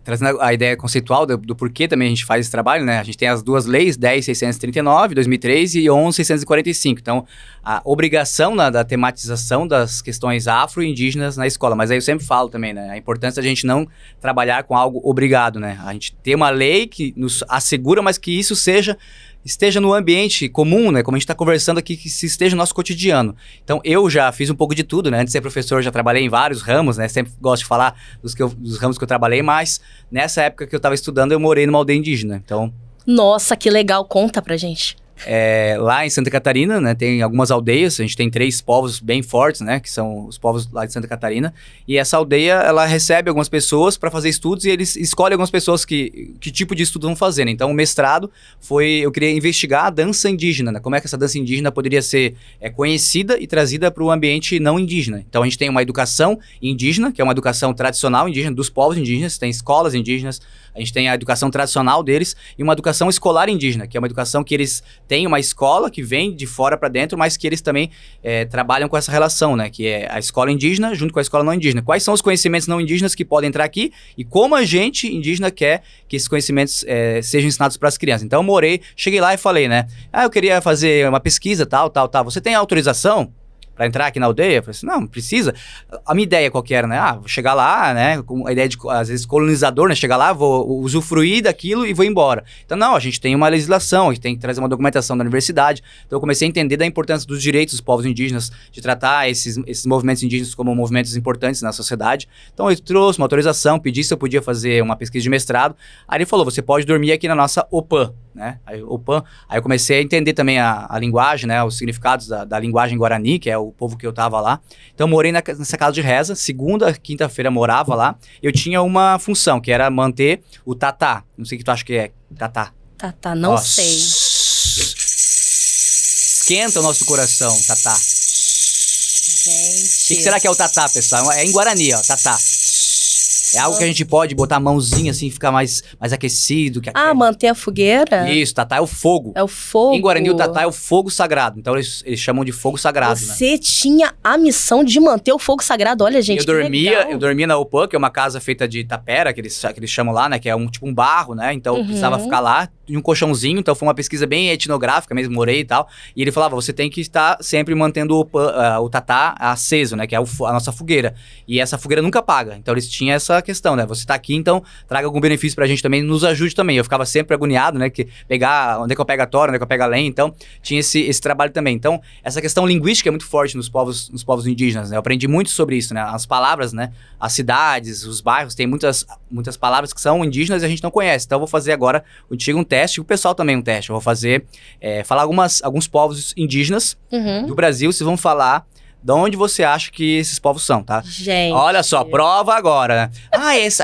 trazendo a ideia conceitual do porquê também a gente faz esse trabalho, né? A gente tem as duas leis, 10.639, 2003 e 11.645. Então, a obrigação da tematização das questões afro-indígenas na escola. Mas aí eu sempre falo também, né? A importância da gente não trabalhar com algo obrigado, né? A gente ter uma lei que nos assegura, mas que isso esteja no ambiente comum, né? Como a gente está conversando aqui, que se esteja no nosso cotidiano. Então, eu já fiz um pouco de tudo, né? Antes de ser professor, já trabalhei em vários ramos, né? Sempre gosto de falar dos ramos que eu trabalhei, mas nessa época que eu estava estudando, eu morei numa aldeia indígena. Então... Nossa, que legal! Conta pra gente. Lá em Santa Catarina, né, tem algumas aldeias, a gente tem 3 povos bem fortes, né, que são os povos lá de Santa Catarina, e essa aldeia, ela recebe algumas pessoas para fazer estudos e eles escolhem algumas pessoas que tipo de estudo vão fazer, né? Então o mestrado eu queria investigar a dança indígena, né, como é que essa dança indígena poderia ser conhecida e trazida para o ambiente não indígena. Então a gente tem uma educação indígena, que é uma educação tradicional indígena, dos povos indígenas, tem escolas indígenas, a gente tem a educação tradicional deles e uma educação escolar indígena, que é uma educação que eles têm uma escola que vem de fora para dentro, mas que eles também trabalham com essa relação, né? Que é a escola indígena junto com a escola não indígena. Quais são os conhecimentos não indígenas que podem entrar aqui e como a gente indígena quer que esses conhecimentos sejam ensinados para as crianças. Então eu cheguei lá e falei, né? Eu queria fazer uma pesquisa, tal. Você tem autorização para entrar aqui na aldeia? Eu falei assim, não precisa. A minha ideia qual que era, né? Vou chegar lá, né? Com a ideia de, às vezes, colonizador, né? Chegar lá, vou usufruir daquilo e vou embora. Então, não, a gente tem uma legislação, a gente tem que trazer uma documentação da universidade. Então, eu comecei a entender da importância dos direitos dos povos indígenas, de tratar esses movimentos indígenas como movimentos importantes na sociedade. Então, eu trouxe uma autorização, pedi se eu podia fazer uma pesquisa de mestrado. Aí ele falou, você pode dormir aqui na nossa OPAN, né? Aí eu comecei a entender também a linguagem, né? Os significados da linguagem guarani, que é o povo que eu tava lá. Então eu morei nessa casa de reza, segunda, quinta-feira morava lá. Eu tinha uma função, que era manter o tatá. Não sei o que tu acha que é tatá. Tatá, não sei. Esquenta o nosso coração, tatá. Gente. O que será que é o tatá, pessoal? É em Guarani, ó, tatá. É algo que a gente pode botar a mãozinha assim, ficar mais aquecido. Manter a fogueira? Isso, tatá é o fogo. É o fogo. Em Guarani, o tatá é o fogo sagrado. Então, eles chamam de fogo sagrado, né? Você tinha a missão de manter o fogo sagrado. Olha, gente, eu dormia na UPAN, que é uma casa feita de tapera, que eles chamam lá, né? Que é tipo um barro, né? Então, eu precisava ficar lá, em um colchãozinho. Então, foi uma pesquisa bem etnográfica mesmo, morei e tal. E ele falava, você tem que estar sempre mantendo o tatá aceso, né? Que é a nossa fogueira. E essa fogueira nunca apaga. Então, eles tinham essa questão, né? Você tá aqui, então traga algum benefício pra gente também, nos ajude também. Eu ficava sempre agoniado, né? Que onde é que eu pego a tora, onde é que eu pego a lenha, então tinha esse trabalho também. Então, essa questão linguística é muito forte nos povos indígenas, né? Eu aprendi muito sobre isso, né? As palavras, né? As cidades, os bairros, tem muitas palavras que são indígenas e a gente não conhece. Então, eu vou fazer agora contigo um teste, e o pessoal também um teste. Eu vou fazer, falar alguns povos indígenas do Brasil, vocês vão falar de onde você acha que esses povos são, tá? Gente. Olha só, prova agora, né?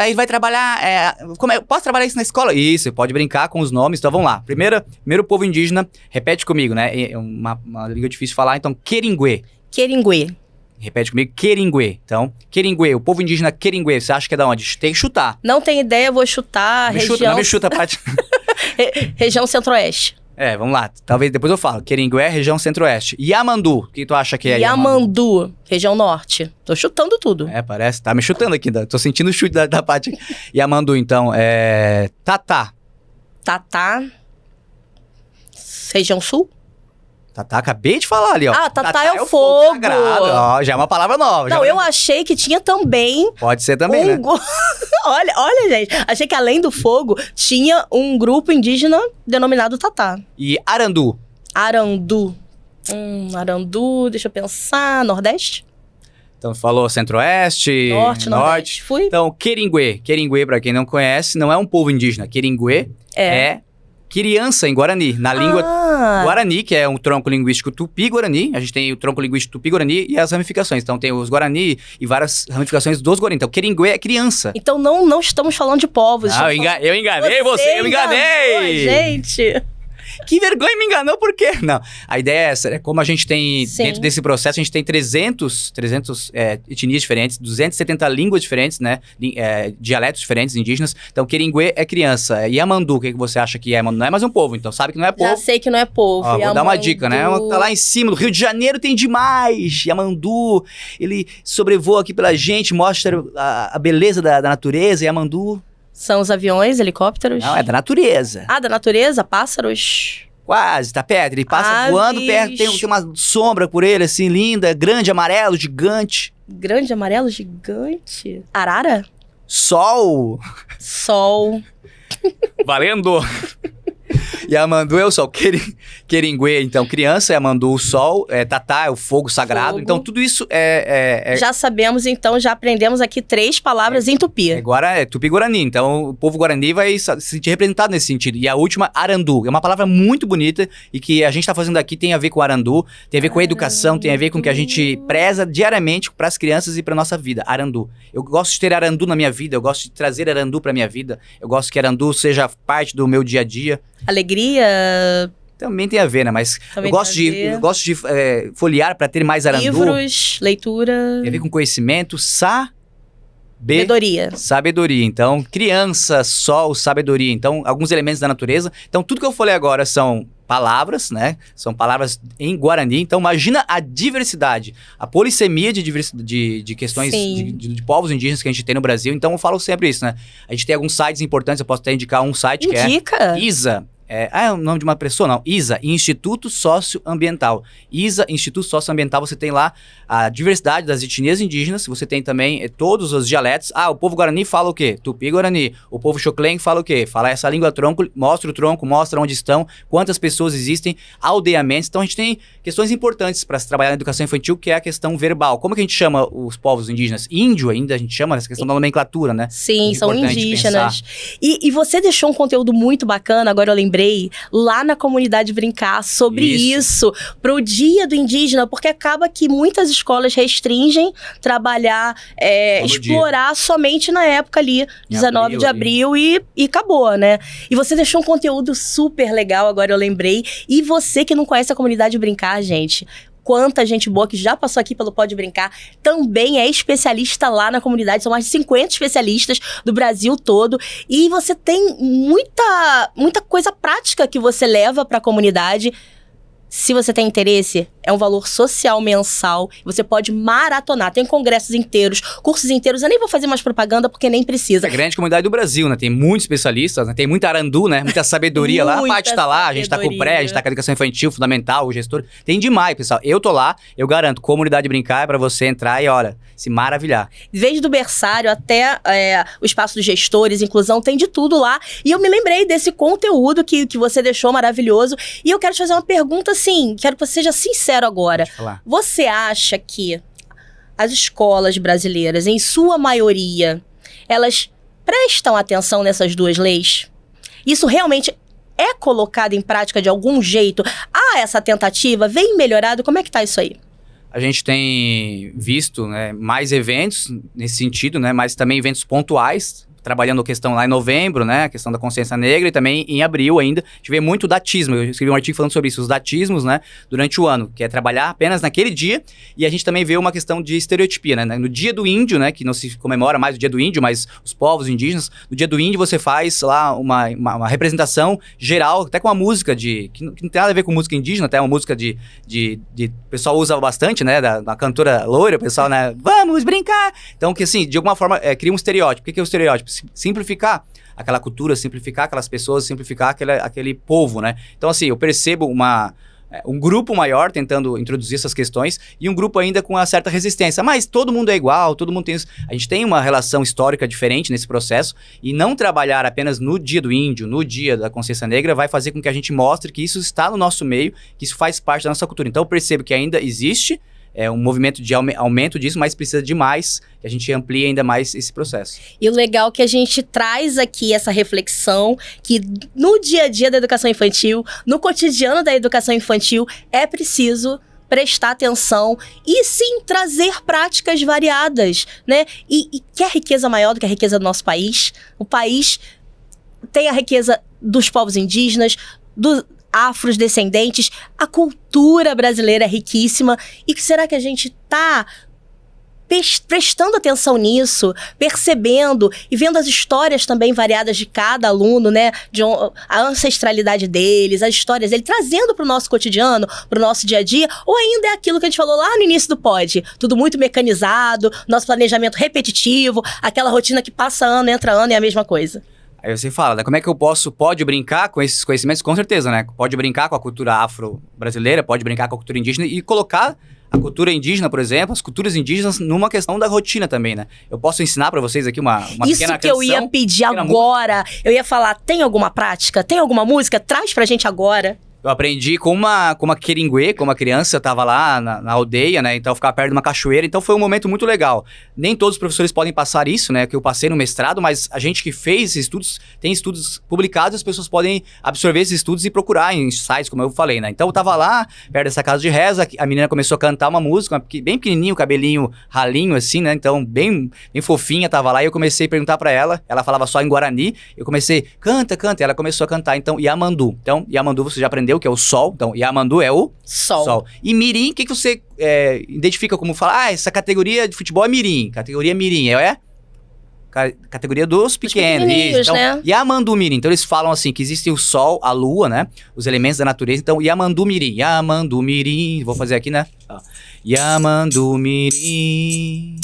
Aí vai trabalhar... posso trabalhar isso na escola? Isso, você pode brincar com os nomes. Então, vamos lá. Primeiro povo indígena, repete comigo, né? É uma língua difícil de falar. Então, Queringuê. Queringuê. Repete comigo, Queringuê. Então, Queringuê, o povo indígena Queringuê, você acha que é da onde? Tem que chutar. Não tem ideia, vou chutar. Não me chuta, Paty. Região Centro-Oeste. Vamos lá. Talvez depois eu falo. Queringué, região Centro-Oeste. Yamandu, o que tu acha que é Yamandu, região Norte. Tô chutando tudo. Parece. Tá me chutando aqui. Tô sentindo o chute da Paty. Yamandu, então, Tatá. Tatá. Região Sul? Tatá, acabei de falar ali, ó. Tatá é o fogo. Sagrado. Ó, já é uma palavra nova. Não, eu achei que tinha também... Pode ser também, né? Olha, gente. Achei que além do fogo, tinha um grupo indígena denominado Tatá. E Arandu? Arandu, deixa eu pensar. Nordeste? Então, falou centro-oeste, Norte, Nordeste. Fui. Então, Queringuê. Queringuê, para quem não conhece, não é um povo indígena. Queringuê é criança em Guarani, na língua Guarani, que é um tronco linguístico tupi-guarani. A gente tem o tronco linguístico tupi-guarani e as ramificações. Então, tem os Guarani e várias ramificações dos Guarani. Então, Queringuê é criança. Então, não estamos falando de povos. Eu enganei você, eu enganei! Gente! Que vergonha, me enganou, por quê? Não, a ideia é essa, é como a gente tem, dentro desse processo, a gente tem 300 etnias diferentes, 270 línguas diferentes, né, dialetos diferentes, indígenas. Então, Queringuê é criança. Yamandu, o que você acha que é? Não é mais um povo, então sabe que não é povo. Já sei que não é povo. Ó, vou dar uma dica, né? Tá lá em cima, no Rio de Janeiro tem demais. Yamandu, ele sobrevoa aqui pela gente, mostra a beleza da natureza. Yamandu... São os aviões, helicópteros? Não, é da natureza. Ah, da natureza? Pássaros? Quase, tá perto. Ele passa voando perto, tem uma sombra por ele, assim, linda, grande, amarelo, gigante. Grande, amarelo, gigante? Arara? Sol. Sol. Valendo! Yamandu é o sol. Queringuê, então, criança. Yamandu, o sol. Tatá é o fogo sagrado. Então, tudo isso Já sabemos, então, já aprendemos aqui 3 palavras em tupi. Agora é tupi-guarani. Então, o povo guarani vai se sentir representado nesse sentido. E a última, arandu. É uma palavra muito bonita e que a gente tá fazendo aqui tem a ver com arandu, tem a ver com a educação, tem a ver com o que a gente preza diariamente para as crianças e para nossa vida. Arandu. Eu gosto de ter arandu na minha vida, eu gosto de trazer arandu para minha vida. Eu gosto que arandu seja parte do meu dia a dia. Alegria. Também tem a ver, né? Mas eu gosto de folhear para ter mais arandu. Livros, leitura. Tem a ver com conhecimento, sabedoria. Sabedoria. Então, criança, sol, sabedoria. Então, alguns elementos da natureza. Então, tudo que eu falei agora são palavras, né? São palavras em Guarani. Então, imagina a diversidade, a polissemia de questões de povos indígenas que a gente tem no Brasil. Então, eu falo sempre isso, né? A gente tem alguns sites importantes, eu posso até indicar um site que é ISA. É o nome de uma pessoa? Não. ISA, Instituto Socioambiental. ISA, Instituto Socioambiental, você tem lá a diversidade das etnias indígenas, você tem também todos os dialetos. O povo Guarani fala o quê? Tupi-Guarani. O povo Xoclen fala o quê? Fala essa língua tronco, mostra onde estão, quantas pessoas existem, aldeamentos. Então, a gente tem questões importantes para se trabalhar na educação infantil, que é a questão verbal. Como que a gente chama os povos indígenas? Índio ainda, a gente chama essa questão da nomenclatura, né? Sim, são indígenas. E você deixou um conteúdo muito bacana, agora eu lembrei, lá na comunidade Brincar sobre isso pro Dia do Indígena, porque acaba que muitas escolas restringem trabalhar, explorar somente na época ali, 19 de abril e acabou, né? E você deixou um conteúdo super legal, agora eu lembrei. E você que não conhece a comunidade Brincar, gente, quanta gente boa que já passou aqui pelo Pode Brincar, também é especialista lá na comunidade, são mais de 50 especialistas do Brasil todo, e você tem muita coisa prática que você leva para a comunidade. Se você tem interesse, é um valor social mensal. Você pode maratonar. Tem congressos inteiros, cursos inteiros. Eu nem vou fazer mais propaganda porque nem precisa. É a grande comunidade do Brasil, né? Tem muitos especialistas, né? Tem muita arandu, né? Muita sabedoria lá. A Paty tá lá, a gente tá com o pré, a gente tá com a educação infantil, fundamental, o gestor. Tem demais, pessoal. Eu tô lá, eu garanto. Comunidade Brincar é pra você entrar e, olha, se maravilhar. Desde do berçário até o espaço dos gestores, inclusão, tem de tudo lá. E eu me lembrei desse conteúdo que você deixou maravilhoso. E eu quero te fazer uma pergunta, assim, quero que você seja sincero agora. Você acha que as escolas brasileiras, em sua maioria, elas prestam atenção nessas 2 leis? Isso realmente é colocado em prática de algum jeito? Essa tentativa vem melhorado? Como é que tá isso aí? A gente tem visto, né, mais eventos nesse sentido, né, mas também eventos pontuais, trabalhando a questão lá em novembro, né, a questão da consciência negra, e também em abril ainda, a gente vê muito datismo. Eu escrevi um artigo falando sobre isso, os datismos, né, durante o ano, que é trabalhar apenas naquele dia, e a gente também vê uma questão de estereotipia, né, no dia do índio, né, que não se comemora mais o dia do índio, mas os povos indígenas, no dia do índio você faz lá uma representação geral, até com uma música que não tem nada a ver com música indígena, até uma música o pessoal usa bastante, né, da cantora loira, o pessoal, né, vamos brincar! Então, que assim, de alguma forma, cria um estereótipo. O que é o estereótipo? Simplificar aquela cultura, simplificar aquelas pessoas, simplificar aquele povo, né? Então, assim, eu percebo um grupo maior tentando introduzir essas questões e um grupo ainda com uma certa resistência. Mas todo mundo é igual, todo mundo tem... A gente tem uma relação histórica diferente nesse processo e não trabalhar apenas no dia do índio, no dia da consciência negra, vai fazer com que a gente mostre que isso está no nosso meio, que isso faz parte da nossa cultura. Então, eu percebo que ainda existe um movimento de aumento disso, mas precisa de mais, que a gente amplie ainda mais esse processo. E o legal é que a gente traz aqui essa reflexão que no dia a dia da educação infantil, no cotidiano da educação infantil, é preciso prestar atenção e sim trazer práticas variadas, né? E que é riqueza maior do que a riqueza do nosso país? O país tem a riqueza dos povos indígenas, dos afrodescendentes, a cultura brasileira é riquíssima. E será que a gente está prestando atenção nisso, percebendo e vendo as histórias também variadas de cada aluno, né? A ancestralidade deles, as histórias dele, trazendo para o nosso cotidiano, para o nosso dia a dia, ou ainda é aquilo que a gente falou lá no início do pod, tudo muito mecanizado, nosso planejamento repetitivo, aquela rotina que passa ano, entra ano, é a mesma coisa. Aí você fala, né? Como é que eu pode brincar com esses conhecimentos? Com certeza, né? Pode brincar com a cultura afro-brasileira, pode brincar com a cultura indígena e colocar a cultura indígena, por exemplo, as culturas indígenas numa questão da rotina também, né? Eu posso ensinar pra vocês aqui uma pequena canção. Isso que eu ia pedir agora. Eu ia falar, tem alguma prática? Tem alguma música? Traz pra gente agora. Eu aprendi com uma queringuê, com uma criança, eu tava lá na aldeia, né? Então eu ficava perto de uma cachoeira, então foi um momento muito legal. Nem todos os professores podem passar isso, né? Que eu passei no mestrado, mas a gente que fez esses estudos, tem estudos publicados, as pessoas podem absorver esses estudos e procurar em sites, como eu falei, né? Então eu tava lá, perto dessa casa de reza, a menina começou a cantar uma música, bem pequenininho, cabelinho ralinho assim, né? Então bem fofinha, tava lá e eu comecei a perguntar pra ela falava só em Guarani, eu comecei, canta, e ela começou a cantar, então, Yamandu. Então, Yamandu você já aprendeu, que é o sol. Então, Yamandu é o sol. E mirim, o que você identifica como falar? Essa categoria de futebol é mirim. Categoria mirim categoria dos pequenos. Então, né? Yamandu mirim. Então, eles falam assim, que existe o sol, a lua, né? Os elementos da natureza. Então, Yamandu mirim. Vou fazer aqui, né? Yamandu mirim.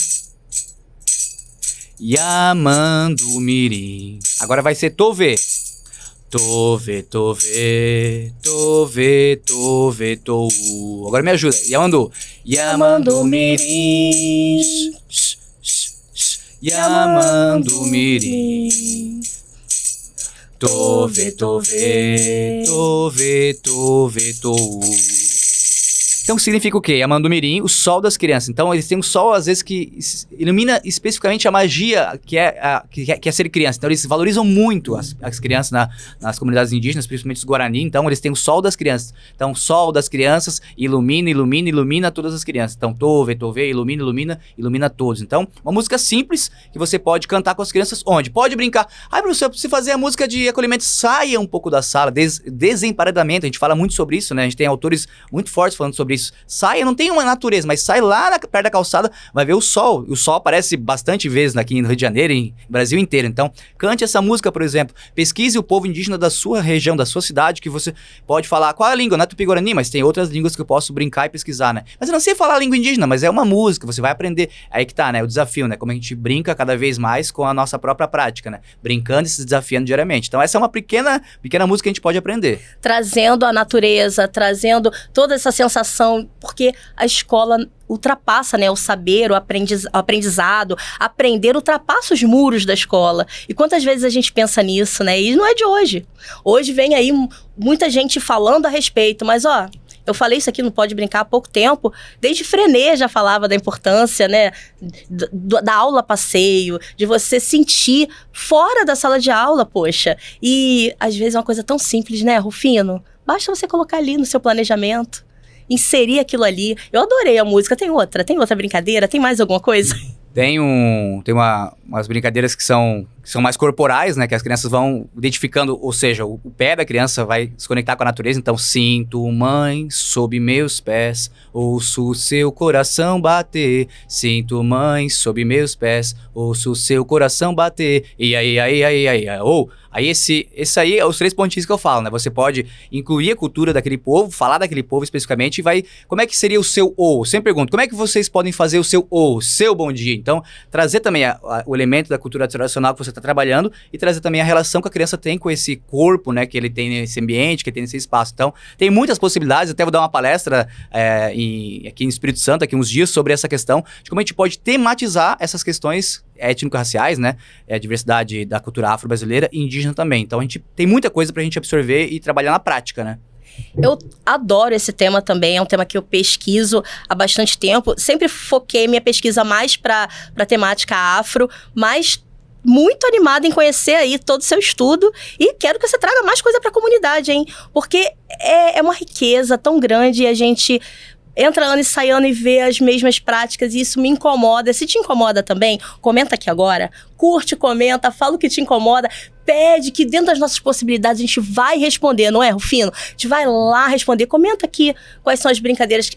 Yamandu mirim. Agora vai ser Tove. Tove. Agora me ajuda. Yamandu mirim. Yamandu mirim. Tove. Então significa o quê? Yamandu mirim, o sol das crianças. Então eles têm um sol, às vezes, que ilumina especificamente a magia que é ser criança. Então eles valorizam muito as crianças nas comunidades indígenas, principalmente os Guarani. Então eles têm o sol das crianças. Então o sol das crianças ilumina todas as crianças. Então Tove, ilumina todos. Então uma música simples que você pode cantar com as crianças onde? Pode brincar. Professor, eu preciso fazer a música de acolhimento. Saia um pouco da sala, desemparedamento. A gente fala muito sobre isso, né? A gente tem autores muito fortes falando sobre isso. Saia, não tem uma natureza, mas sai lá perto da calçada, vai ver o sol. O sol aparece bastante vezes aqui no Rio de Janeiro e no Brasil inteiro. Então, cante essa música, por exemplo. Pesquise o povo indígena da sua região, da sua cidade, que você pode falar. Qual é a língua? Não é Tupi-Guarani, mas tem outras línguas que eu posso brincar e pesquisar, né? Mas eu não sei falar a língua indígena, mas é uma música, você vai aprender. Aí que tá, né? O desafio, né? Como a gente brinca cada vez mais com a nossa própria prática, né? Brincando e se desafiando diariamente. Então, essa é uma pequena música que a gente pode aprender. Trazendo a natureza, trazendo toda essa sensação, porque a escola ultrapassa, né, o saber, o aprendizado, aprender ultrapassa os muros da escola. E quantas vezes a gente pensa nisso, né? E não é de hoje. Hoje vem aí muita gente falando a respeito, mas eu falei isso aqui no Pode Brincar há pouco tempo, desde Freinet já falava da importância, né, da aula passeio, de você sentir fora da sala de aula, poxa. E às vezes é uma coisa tão simples, né, Rufino? Basta você colocar ali no seu planejamento, inserir aquilo ali. Eu adorei a música. Tem outra brincadeira? Tem mais alguma coisa? Tem umas brincadeiras que são mais corporais, né? Que as crianças vão identificando, ou seja, o pé da criança vai se conectar com a natureza. Então, sinto, mãe, sob meus pés, ouço o seu coração bater. Sinto, mãe, sob meus pés, ouço o seu coração bater. E aí. Aí esse aí é os 3 pontinhos que eu falo, né? Você pode incluir a cultura daquele povo, falar daquele povo especificamente e vai... Como é que seria o seu ou? Sempre pergunto, como é que vocês podem fazer o seu ou, seu bom dia? Então, trazer também o elemento da cultura tradicional que você está trabalhando e trazer também a relação que a criança tem com esse corpo, né? Que ele tem nesse ambiente, que ele tem nesse espaço. Então, tem muitas possibilidades. Eu até vou dar uma palestra aqui em Espírito Santo, aqui uns dias, sobre essa questão de como a gente pode tematizar essas questões étnico-raciais, né? A diversidade da cultura afro-brasileira e indígena também. Então, a gente tem muita coisa pra gente absorver e trabalhar na prática, né? Eu adoro esse tema também, é um tema que eu pesquiso há bastante tempo. Sempre foquei minha pesquisa mais para temática afro, mas muito animada em conhecer aí todo o seu estudo e quero que você traga mais coisa para a comunidade, hein? Porque é uma riqueza tão grande e a gente entra ano e sai ano e vê as mesmas práticas e isso me incomoda. Se te incomoda também, comenta aqui agora, curte, comenta, fala o que te incomoda, pede que dentro das nossas possibilidades a gente vai responder, não é, Rufino? A gente vai lá responder, comenta aqui quais são as brincadeiras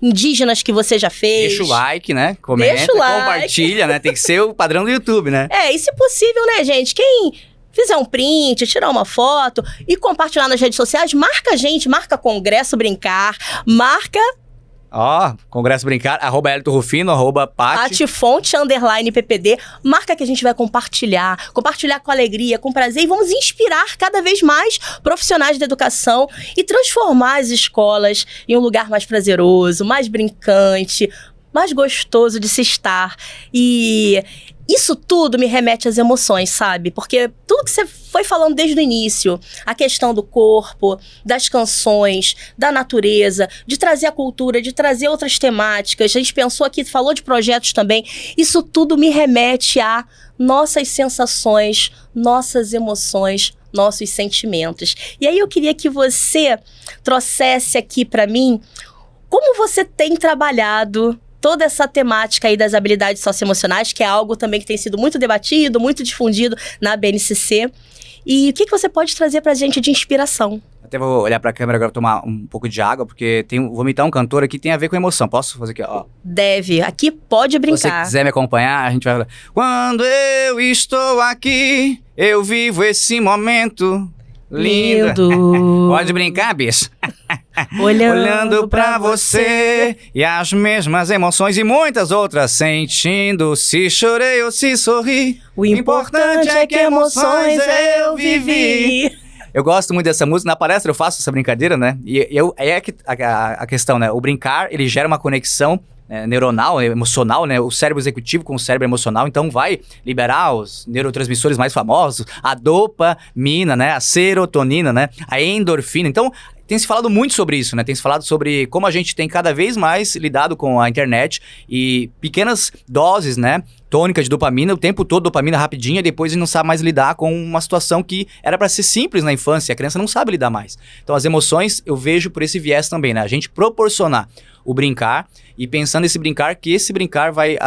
indígenas que você já fez. Deixa o like, né? Comenta, deixa o like. Compartilha, né? Tem que ser o padrão do YouTube, né? E se possível, né, gente? Quem fizer um print, tirar uma foto e compartilhar nas redes sociais, marca a gente, marca Congresso Brincar, marca... Congresso Brincar, @ElitoRufino, @Pati. Fonte _PPD. Marca que a gente vai compartilhar com alegria, com prazer e vamos inspirar cada vez mais profissionais da educação e transformar as escolas em um lugar mais prazeroso, mais brincante, mais gostoso de se estar. E isso tudo me remete às emoções, sabe? Porque tudo que você foi falando desde o início, a questão do corpo, das canções, da natureza, de trazer a cultura, de trazer outras temáticas, a gente pensou aqui, falou de projetos também, isso tudo me remete a nossas sensações, nossas emoções, nossos sentimentos. E aí eu queria que você trouxesse aqui para mim como você tem trabalhado toda essa temática aí das habilidades socioemocionais, que é algo também que tem sido muito debatido, muito difundido na BNCC. E o que você pode trazer pra gente de inspiração? Até vou olhar pra câmera agora, tomar um pouco de água, porque vou imitar um cantor aqui que tem a ver com emoção. Posso fazer aqui, ó? Deve. Aqui pode brincar. Se você quiser me acompanhar, a gente vai falar. Quando eu estou aqui, eu vivo esse momento lindo. Pode brincar, bicho? Olhando pra você e as mesmas emoções e muitas outras sentindo. Se chorei ou se sorri, o importante é que emoções eu vivi. Eu gosto muito dessa música. Na palestra eu faço essa brincadeira, né? E a questão, né? O brincar, ele gera uma conexão neuronal, emocional, né? O cérebro executivo com o cérebro emocional, então vai liberar os neurotransmissores mais famosos, a dopamina, né? A serotonina, né? A endorfina. Então, tem se falado muito sobre isso, né? Tem se falado sobre como a gente tem cada vez mais lidado com a internet e pequenas doses, né? Tônica de dopamina, o tempo todo dopamina rapidinha, depois a gente não sabe mais lidar com uma situação que era para ser simples na infância, a criança não sabe lidar mais. Então as emoções eu vejo por esse viés também, né? A gente proporcionar o brincar e pensando nesse brincar, que esse brincar vai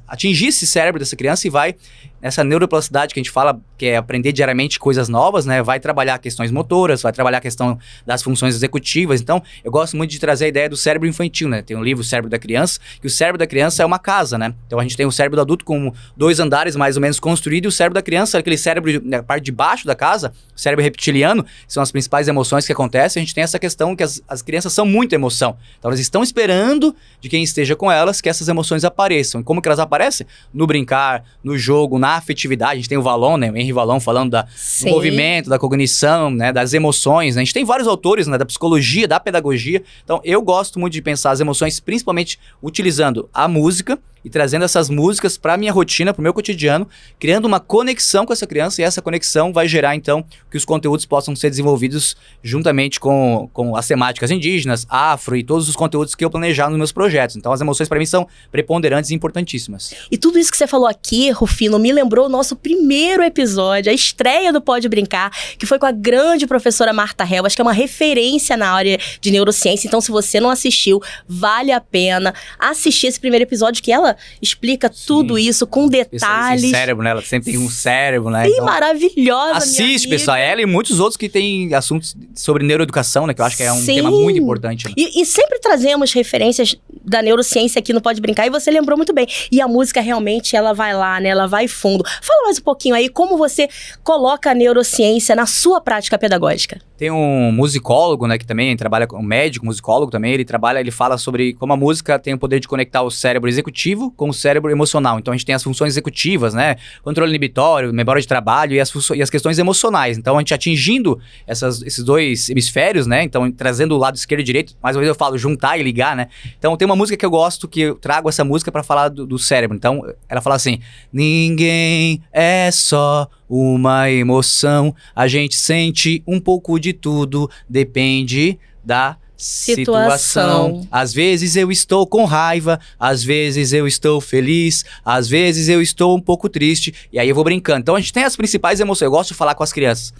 atingir esse cérebro dessa criança e vai, nessa neuroplasticidade que a gente fala, que é aprender diariamente coisas novas, né? Vai trabalhar questões motoras, vai trabalhar a questão das funções executivas. Então, eu gosto muito de trazer a ideia do cérebro infantil, né? Tem um livro, O Cérebro da Criança, que o cérebro da criança é uma casa, né? Então, a gente tem o cérebro do adulto com 2 andares mais ou menos construído e o cérebro da criança, aquele cérebro na parte de baixo da casa, o cérebro reptiliano, são as principais emoções que acontecem. A gente tem essa questão que as crianças são muito emoção. Então, elas estão esperando de quem esteja com elas que essas emoções apareçam. E como que elas aparecem? No brincar, no jogo, na afetividade. A gente tem o Vallon, né? O Henri Vallon falando do movimento, da cognição, né? Das emoções. Né? A gente tem vários autores, né? Da psicologia, da pedagogia. Então, eu gosto muito de pensar as emoções, principalmente utilizando a música e trazendo essas músicas para minha rotina, para o meu cotidiano, criando uma conexão com essa criança e essa conexão vai gerar, então, que os conteúdos possam ser desenvolvidos juntamente com as temáticas indígenas, afro e todos os conteúdos que eu planejar nos meus projetos. Então, as emoções para mim são preponderantes e importantíssimas. E tudo isso que você falou aqui, Rufino, me lembrou o nosso primeiro episódio, a estreia do Pode Brincar, que foi com a grande professora Marta Helbas, que é uma referência na área de neurociência. Então, se você não assistiu, vale a pena assistir esse primeiro episódio, que ela explica tudo isso com detalhes. Esse cérebro, né? Ela sempre tem um cérebro, né? Sim, então, maravilhosa, assiste, pessoal. Ela e muitos outros que têm assuntos sobre neuroeducação, né? Que eu acho que é um tema muito importante. Né? E sempre trazemos referências da neurociência aqui no Pode Brincar, e você lembrou muito bem. E a música realmente, ela vai lá, né? Ela vai fundo. Fala mais um pouquinho aí, como você coloca a neurociência na sua prática pedagógica. Tem um musicólogo, né? Que também trabalha com um médico, musicólogo também. Ele fala sobre como a música tem o poder de conectar o cérebro executivo com o cérebro emocional. Então, a gente tem as funções executivas, né? Controle inibitório, memória de trabalho e as questões emocionais. Então, a gente atingindo esses dois hemisférios, né? Então, trazendo o lado esquerdo e direito, mais uma vez eu falo juntar e ligar, né? Então, tem uma música que eu gosto, que eu trago essa música para falar do cérebro. Então, ela fala assim: ninguém é só uma emoção. A gente sente um pouco de tudo, depende da situação. Às vezes eu estou com raiva, às vezes eu estou feliz, às vezes eu estou um pouco triste. E aí eu vou brincando. Então a gente tem as principais emoções. Eu gosto de falar com as crianças.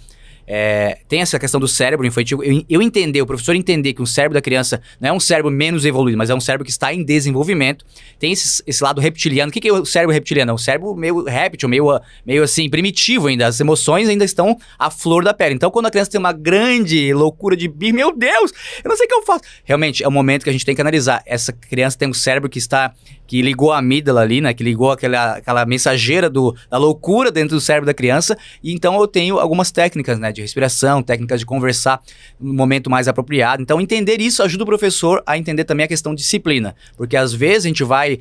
Tem essa questão do cérebro infantil. O professor entender que o cérebro da criança não é um cérebro menos evoluído, mas é um cérebro que está em desenvolvimento. Tem esse lado reptiliano. O que é o cérebro reptiliano? É um cérebro meio réptil, meio assim, primitivo ainda. As emoções ainda estão à flor da pele. Então, quando a criança tem uma grande loucura de meu Deus, eu não sei o que eu faço. Realmente, é o momento que a gente tem que analisar. Essa criança tem um cérebro que ligou a amígdala ali, né? Que ligou aquela mensageira da loucura dentro do cérebro da criança. E então eu tenho algumas técnicas, né? De respiração, técnicas de conversar no momento mais apropriado. Então entender isso ajuda o professor a entender também a questão de disciplina. Porque às vezes a gente vai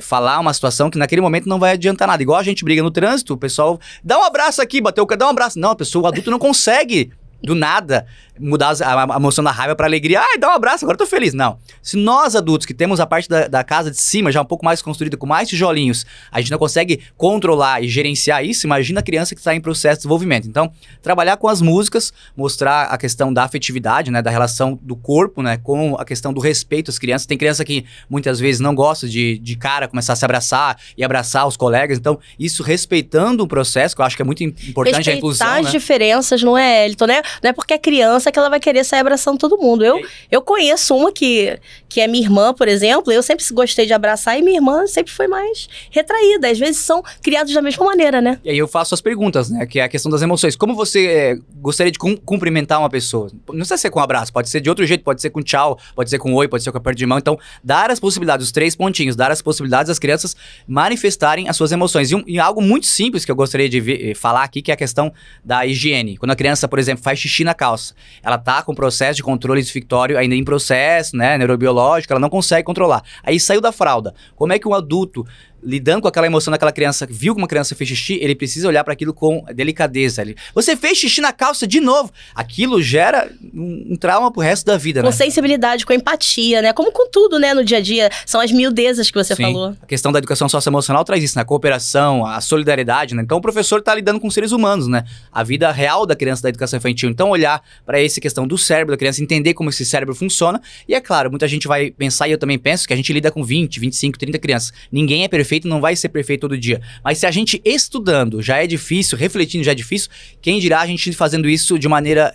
falar uma situação que naquele momento não vai adiantar nada. Igual a gente briga no trânsito, o pessoal dá um abraço aqui, bateu o cara, dá um abraço. Não, o adulto não consegue do nada mudar a emoção da raiva pra alegria. Ai, dá um abraço, agora eu tô feliz. Não. Se nós adultos que temos a parte da casa de cima já um pouco mais construída, com mais tijolinhos, a gente não consegue controlar e gerenciar isso, imagina a criança que está em processo de desenvolvimento. Então, trabalhar com as músicas, mostrar a questão da afetividade, né, da relação do corpo, né, com a questão do respeito às crianças. Tem criança que muitas vezes não gosta de cara começar a se abraçar e abraçar os colegas. Então, isso respeitando o processo, que eu acho que é muito importante a inclusão, respeitar as né? diferenças, não é, Elton, né? Não é porque é criança que ela vai querer sair abraçando todo mundo. Eu conheço uma que é minha irmã, por exemplo. Eu sempre gostei de abraçar e minha irmã sempre foi mais retraída. Às vezes são criados da mesma maneira, né? E aí eu faço as perguntas, né? Que é a questão das emoções. Como você gostaria de cumprimentar uma pessoa? Não precisa ser com um abraço, pode ser de outro jeito, pode ser com tchau, pode ser com oi, pode ser com aperto de mão. Então, dar as possibilidades, os 3 pontinhos, dar as possibilidades às crianças manifestarem as suas emoções. E algo muito simples que eu gostaria de falar aqui, que é a questão da higiene. Quando a criança, por exemplo, faz xixi na calça, ela tá com processo de controle esfictório ainda em processo, né, neurobiológico, ela não consegue controlar. Aí saiu da fralda. Como é que um adulto, lidando com aquela emoção daquela criança, viu que uma criança fez xixi, ele precisa olhar para aquilo com delicadeza. Você fez xixi na calça de novo. Aquilo gera um trauma pro resto da vida, com né? sensibilidade, com empatia, né? Como com tudo, né, no dia a dia. São as miudezas que você Sim. falou. A questão da educação socioemocional traz isso, né? A cooperação, a solidariedade, né? Então o professor tá lidando com seres humanos, né? A vida real da criança da educação infantil. Então olhar para essa questão do cérebro da criança, entender como esse cérebro funciona. E é claro, muita gente vai pensar, e eu também penso, que a gente lida com 20, 25, 30 crianças. Ninguém é perfeito, não vai ser perfeito todo dia. Mas se a gente estudando já é difícil, refletindo já é difícil, quem dirá a gente fazendo isso de maneira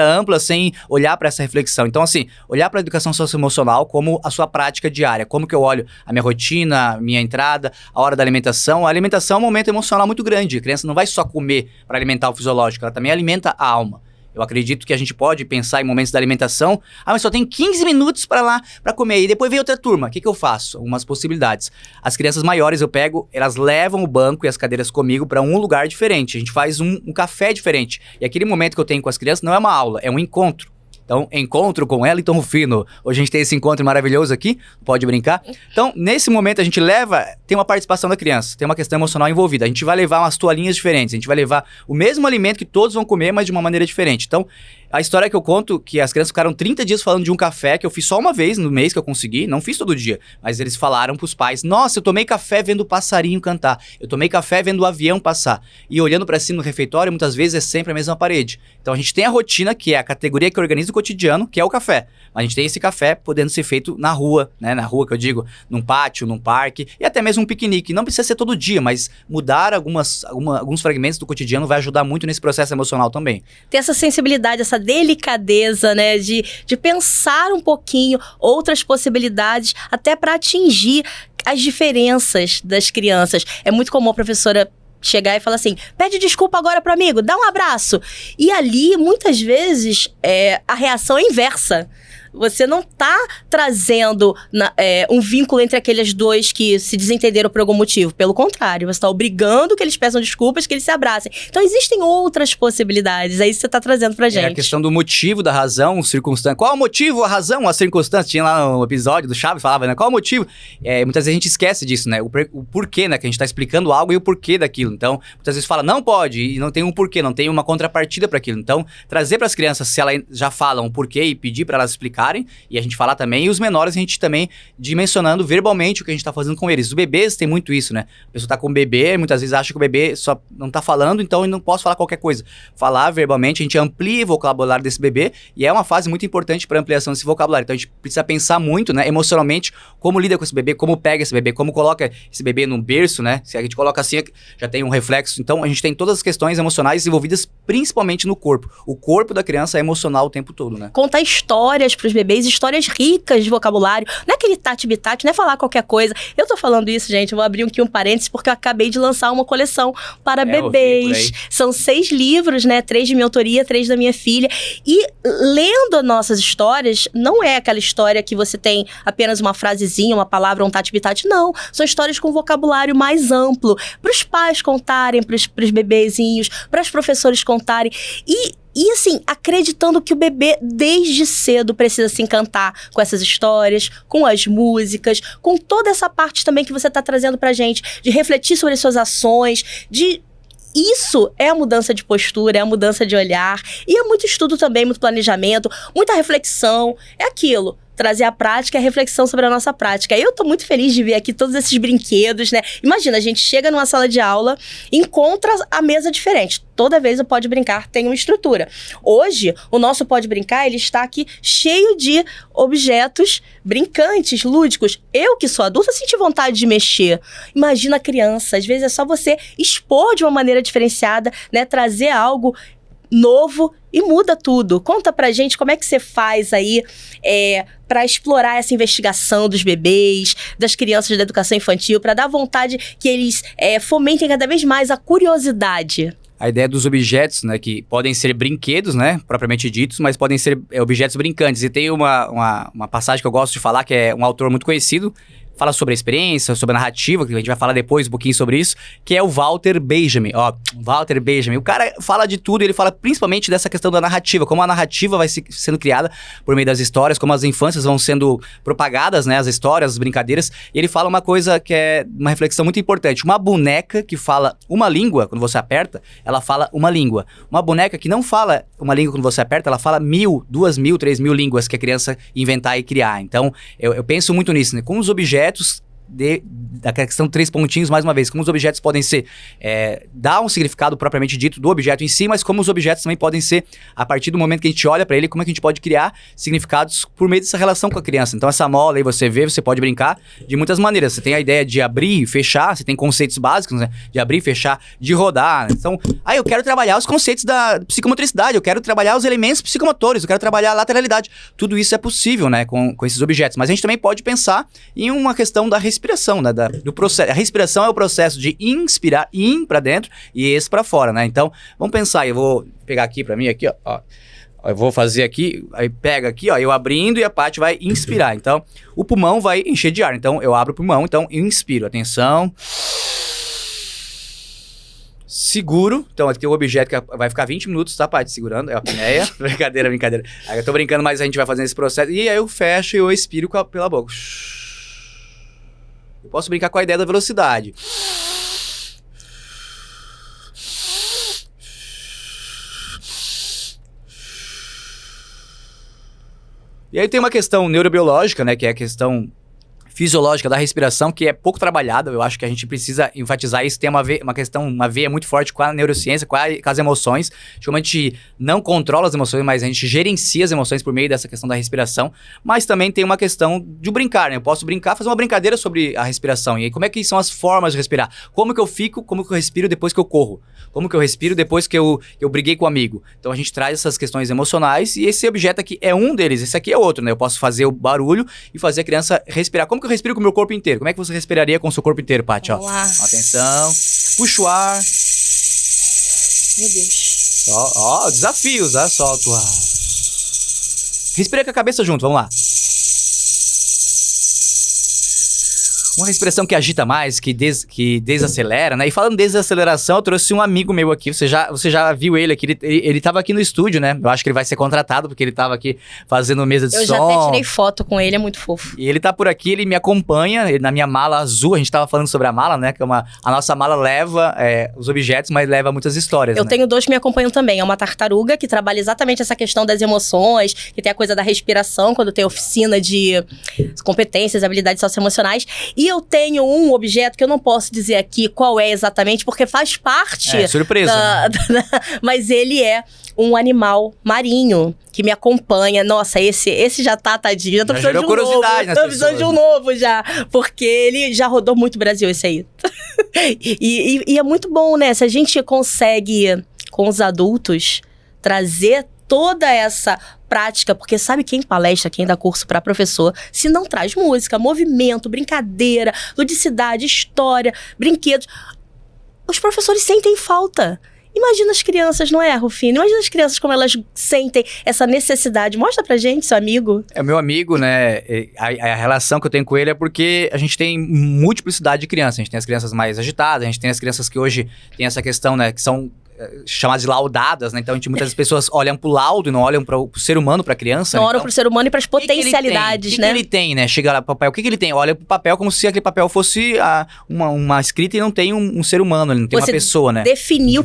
ampla, sem olhar para essa reflexão. Então, assim, olhar para a educação socioemocional como a sua prática diária. Como que eu olho a minha rotina, minha entrada, a hora da alimentação. A alimentação é um momento emocional muito grande. A criança não vai só comer para alimentar o fisiológico, ela também alimenta a alma. Eu acredito que a gente pode pensar em momentos da alimentação. Mas só tem 15 minutos para comer. E depois vem outra turma. O que eu faço? Algumas possibilidades. As crianças maiores eu pego, elas levam o banco e as cadeiras comigo para um lugar diferente. A gente faz um café diferente. E aquele momento que eu tenho com as crianças não é uma aula, é um encontro. Então, encontro com Elton Rufino. Hoje a gente tem esse encontro maravilhoso aqui, pode brincar. Então, nesse momento a gente tem uma participação da criança, tem uma questão emocional envolvida. A gente vai levar umas toalhinhas diferentes, a gente vai levar o mesmo alimento que todos vão comer, mas de uma maneira diferente. Então, a história que eu conto, que as crianças ficaram 30 dias falando de um café que eu fiz só uma vez no mês que eu consegui, não fiz todo dia, mas eles falaram pros pais: nossa, eu tomei café vendo o passarinho cantar, eu tomei café vendo o avião passar. E olhando pra cima no refeitório, muitas vezes é sempre a mesma parede. Então a gente tem a rotina, que é a categoria que organiza o cotidiano, que é o café. Mas a gente tem esse café podendo ser feito na rua, né? Na rua que eu digo, num pátio, num parque, e até mesmo um piquenique. Não precisa ser todo dia, mas mudar alguns fragmentos do cotidiano vai ajudar muito nesse processo emocional também. Ter essa sensibilidade, essa delicadeza, né, de pensar um pouquinho outras possibilidades, até para atingir as diferenças das crianças. É muito comum a professora chegar e falar assim: pede desculpa agora pro amigo, dá um abraço. E ali, muitas vezes, a reação é inversa. Você não tá trazendo um vínculo entre aqueles dois que se desentenderam por algum motivo. Pelo contrário, você tá obrigando que eles peçam desculpas, que eles se abracem. Então, existem outras possibilidades. É isso que você tá trazendo pra gente. É a questão do motivo, da razão, circunstância. Qual é o motivo, a razão, a circunstância? Tinha lá no episódio do Chaves, falava, né? Qual é o motivo? Muitas vezes a gente esquece disso, né? O porquê, né? Que a gente tá explicando algo e o porquê daquilo. Então, muitas vezes fala, não pode, e não tem um porquê, não tem uma contrapartida para aquilo. Então, trazer para as crianças, se elas já falam o porquê e pedir para elas explicar brincarem, e a gente falar também, e os menores a gente também dimensionando verbalmente o que a gente tá fazendo com eles. Os bebês tem muito isso, né? A pessoa tá com o bebê, muitas vezes acha que o bebê só não tá falando, então eu não posso falar qualquer coisa. Falar verbalmente, a gente amplia o vocabulário desse bebê, e é uma fase muito importante para ampliação desse vocabulário. Então a gente precisa pensar muito, né, emocionalmente, como lida com esse bebê, como pega esse bebê, como coloca esse bebê num berço, né? Se a gente coloca assim, já tem um reflexo. Então a gente tem todas as questões emocionais envolvidas principalmente no corpo. O corpo da criança é emocional o tempo todo, né? Contar histórias pros bebês, histórias ricas de vocabulário. Não é aquele tati-bitati, não é falar qualquer coisa. Eu tô falando isso, gente, eu vou abrir aqui um parênteses, porque eu acabei de lançar uma coleção para bebês. São 6 livros, né? 3 de minha autoria, 3 da minha filha. E lendo nossas histórias, não é aquela história que você tem apenas uma frasezinha, uma palavra, um tati-bitati. Não, são histórias com vocabulário mais amplo. Pros pais contarem, pros bebezinhos, pras professores contarem. E assim, acreditando que o bebê, desde cedo, precisa se encantar com essas histórias, com as músicas, com toda essa parte também que você tá trazendo pra gente, de refletir sobre as suas ações, Isso é a mudança de postura, é a mudança de olhar. E é muito estudo também, muito planejamento, muita reflexão. É aquilo. Trazer a prática e a reflexão sobre a nossa prática. Eu tô muito feliz de ver aqui todos esses brinquedos, né? Imagina, a gente chega numa sala de aula, encontra a mesa diferente. Toda vez o Pode Brincar tem uma estrutura. Hoje, o nosso Pode Brincar, ele está aqui cheio de objetos brincantes, lúdicos. Eu, que sou adulta, senti vontade de mexer. Imagina a criança. Às vezes é só você expor de uma maneira diferenciada, né? Trazer algo novo e muda tudo. Conta pra gente como é que você faz aí para explorar essa investigação dos bebês, das crianças da educação infantil, para dar vontade que eles fomentem cada vez mais a curiosidade. A ideia dos objetos, né, que podem ser brinquedos, né, propriamente ditos, mas podem ser objetos brincantes. E tem uma passagem que eu gosto de falar, que é um autor muito conhecido, fala sobre a experiência, sobre a narrativa, que a gente vai falar depois um pouquinho sobre isso, que é o Walter Benjamin. Walter Benjamin. O cara fala de tudo, ele fala principalmente dessa questão da narrativa, como a narrativa vai sendo criada por meio das histórias, como as infâncias vão sendo propagadas, né, as histórias, as brincadeiras. E ele fala uma coisa que é uma reflexão muito importante. Uma boneca que fala uma língua, quando você aperta, ela fala uma língua. Uma boneca que não fala uma língua quando você aperta, ela fala 1.000, 2.000, 3.000 línguas que a criança inventar e criar. Então, eu penso muito nisso, né? Com os objetos da questão 3 pontinhos, mais uma vez, como os objetos podem ser, dar um significado propriamente dito do objeto em si, mas como os objetos também podem ser, a partir do momento que a gente olha para ele, como é que a gente pode criar significados por meio dessa relação com a criança. Então essa mola aí você pode brincar de muitas maneiras. Você tem a ideia de abrir e fechar, você tem conceitos básicos, né? De abrir e fechar, de rodar. Então, eu quero trabalhar os conceitos da psicomotricidade, eu quero trabalhar os elementos psicomotores, eu quero trabalhar a lateralidade. Tudo isso é possível, né, com esses objetos. Mas a gente também pode pensar em uma questão da respiração, né, do processo. A respiração é o processo de inspirar, in para dentro e esse para fora, né? Então, vamos pensar, eu vou pegar aqui para mim, aqui, ó. Eu vou fazer aqui, aí pega aqui, ó, eu abrindo e a Paty vai inspirar. Então, o pulmão vai encher de ar. Então, eu abro o pulmão, então eu inspiro. Atenção. Seguro. Então, aqui tem o objeto que vai ficar 20 minutos, tá, Paty? Segurando. É a apneia. Brincadeira. Aí eu tô brincando, mas a gente vai fazendo esse processo. E aí eu fecho e eu expiro pela boca. Eu posso brincar com a ideia da velocidade. E aí tem uma questão neurobiológica, né, que é a questão fisiológica da respiração, que é pouco trabalhada. Eu acho que a gente precisa enfatizar isso. Tem uma veia muito forte com a neurociência, com as emoções. Como a gente não controla as emoções, mas a gente gerencia as emoções por meio dessa questão da respiração. Mas também tem uma questão de brincar, né? Eu posso brincar, fazer uma brincadeira sobre a respiração. E aí, como é que são as formas de respirar? Como que eu fico, como que eu respiro depois que eu corro? Como que eu respiro depois que eu briguei com um amigo? Então a gente traz essas questões emocionais e esse objeto aqui é um deles. Esse aqui é outro, né? Eu posso fazer o barulho e fazer a criança respirar. Como que eu respiro com o meu corpo inteiro? Como é que você respiraria com o seu corpo inteiro, Paty? Vamos lá. Atenção. Puxa o ar. Meu Deus. Desafios, solta o ar. Respira com a cabeça junto, vamos lá. Uma expressão que agita mais, que desacelera, né? E falando de desaceleração, eu trouxe um amigo meu aqui. Você já viu ele aqui? Ele tava aqui no estúdio, né? Eu acho que ele vai ser contratado, porque ele tava aqui fazendo mesa de som. Eu já até tirei foto com ele, é muito fofo. E ele tá por aqui, ele me acompanha na minha mala azul. A gente tava falando sobre a mala, né? Que a nossa mala leva os objetos, mas leva muitas histórias, Eu né? tenho dois que me acompanham também. É uma tartaruga, que trabalha exatamente essa questão das emoções, que tem a coisa da respiração, quando tem oficina de competências, habilidades socioemocionais. E eu tenho um objeto que eu não posso dizer aqui qual é exatamente, porque faz parte... É, surpresa. Mas ele é um animal marinho que me acompanha. Nossa, esse já tá, tadinho. Já tô precisando de um novo. Tô precisando de um novo já. Porque ele já rodou muito o Brasil, esse aí. e é muito bom, né? Se a gente consegue, com os adultos, trazer toda essa prática, porque sabe quem palestra, quem dá curso para professor, se não traz música, movimento, brincadeira, ludicidade, história, brinquedos, os professores sentem falta. Imagina as crianças, não é, Rufino? Imagina as crianças como elas sentem essa necessidade. Mostra pra gente, seu amigo. É o meu amigo, né? A relação que eu tenho com ele é porque a gente tem multiplicidade de crianças. A gente tem as crianças mais agitadas, a gente tem as crianças que hoje tem essa questão, né? Que são chamadas de laudadas, né? Então, muitas pessoas olham pro laudo e não olham pro ser humano, pra criança. Não olham então, pro ser humano e pras potencialidades, né? O que ele tem, né? Chega lá pro papel, o que ele tem? Olha pro papel como se aquele papel fosse uma escrita e não tem um ser humano, ele não tem uma pessoa, né? Definiu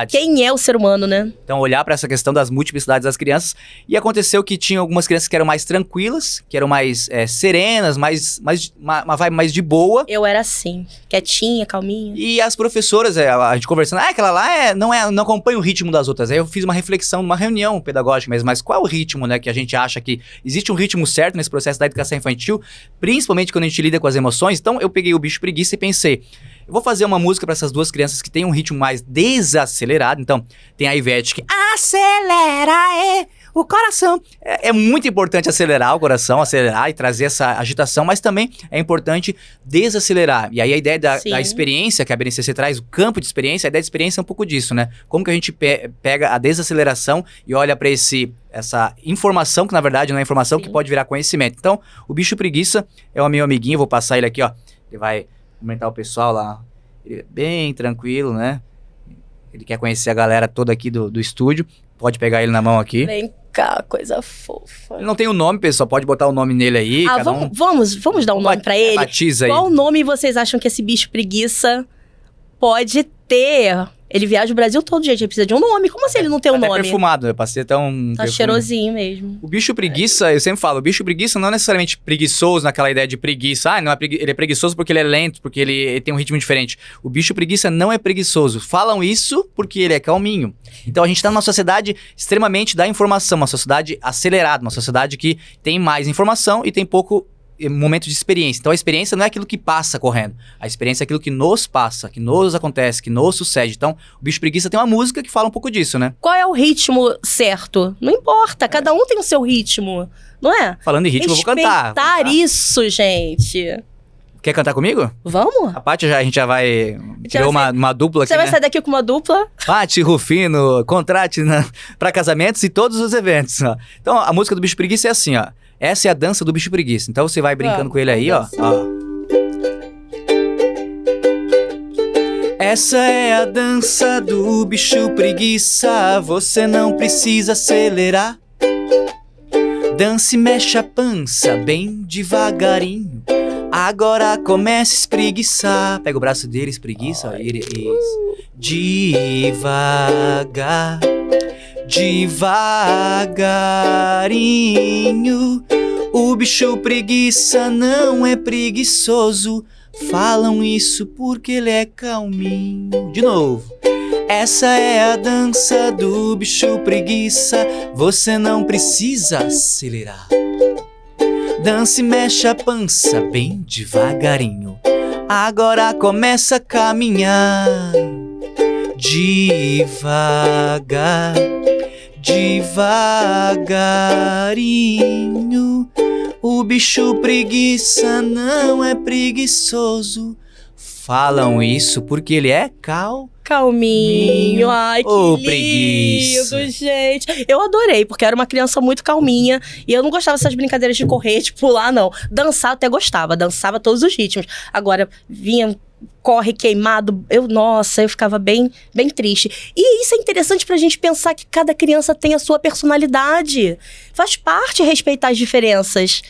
quem é o ser humano, né? Então, olhar pra essa questão das multiplicidades das crianças. E aconteceu que tinha algumas crianças que eram mais tranquilas, que eram mais serenas, uma vibe mais de boa. Eu era assim, quietinha, calminha. E as professoras, a gente conversando, aquela lá não acompanha o ritmo das outras. Aí eu fiz uma reflexão, uma reunião pedagógica mesmo, mas qual é o ritmo, né, que a gente acha que existe um ritmo certo nesse processo da educação infantil, principalmente quando a gente lida com as emoções. Então eu peguei o bicho preguiça e pensei, eu vou fazer uma música para essas duas crianças que tem um ritmo mais desacelerado. Então, tem a Ivete que acelera o coração. É muito importante acelerar o coração, acelerar e trazer essa agitação, mas também é importante desacelerar. E aí a ideia da experiência que a BNCC traz, o campo de experiência, a ideia de experiência é um pouco disso, né? Como que a gente pega a desaceleração e olha para essa informação, que na verdade não é informação, que pode virar conhecimento. Então, o bicho preguiça é o meu amiguinho, vou passar ele aqui, ó. Ele vai comentar o pessoal lá. Ele é bem tranquilo, né? Ele quer conhecer a galera toda aqui do estúdio. Pode pegar ele na mão aqui. Vem cá, coisa fofa. Ele não tem um nome, pessoal. Pode botar o nome nele aí. Vamos dar um nome pra ele? Batiza aí. Qual nome vocês acham que esse bicho preguiça pode ter? Ele viaja o Brasil todo, gente. Ele precisa de um nome. Como assim ele não tem um nome? É perfumado. Eu passei até um Tá cheirosinho mesmo. O bicho preguiça, eu sempre falo, o bicho preguiça não é necessariamente preguiçoso naquela ideia de preguiça. Ele é preguiçoso porque ele é lento, porque ele tem um ritmo diferente. O bicho preguiça não é preguiçoso. Falam isso porque ele é calminho. Então a gente tá numa sociedade extremamente da informação, uma sociedade acelerada, uma sociedade que tem mais informação e tem pouco momento de experiência. Então a experiência não é aquilo que passa correndo. A experiência é aquilo que nos passa, que nos acontece, que nos sucede. Então o bicho preguiça tem uma música que fala um pouco disso, né? Qual é o ritmo certo? Não importa, cada um tem o seu ritmo, não é? Falando em ritmo, eu vou cantar. Respeitar isso, gente. Quer cantar comigo? Vamos? A Paty a gente já vai... Criou uma dupla aqui, Você vai sair daqui com uma dupla? Paty, Rufino, contrate pra casamentos e todos os eventos. Ó. Então a música do bicho preguiça é assim, ó. Essa é a dança do bicho preguiça. Então você vai brincando com ele aí, ó. Essa é a dança do bicho preguiça. Você não precisa acelerar. Dance e mexe a pança bem devagarinho. Agora comece a espreguiçar. Pega o braço dele, espreguiça. Devagar. Devagarinho, o bicho preguiça não é preguiçoso. Falam isso porque ele é calminho. De novo. Essa é a dança do bicho preguiça. Você não precisa acelerar. Dance e mexe a pança bem devagarinho. Agora começa a caminhar. Devagar. Devagarinho, o bicho preguiça não é preguiçoso. Falam isso porque ele é calminho. Calminho, ai, que Ô, lindo, preguiça. gente. Eu adorei, porque era uma criança muito calminha e eu não gostava dessas brincadeiras de correr, de pular, não. Dançar eu até gostava, dançava todos os ritmos. Agora, vinha, corre queimado, nossa, eu ficava bem triste. E isso é interessante pra gente pensar que cada criança tem a sua personalidade. Faz parte respeitar as diferenças.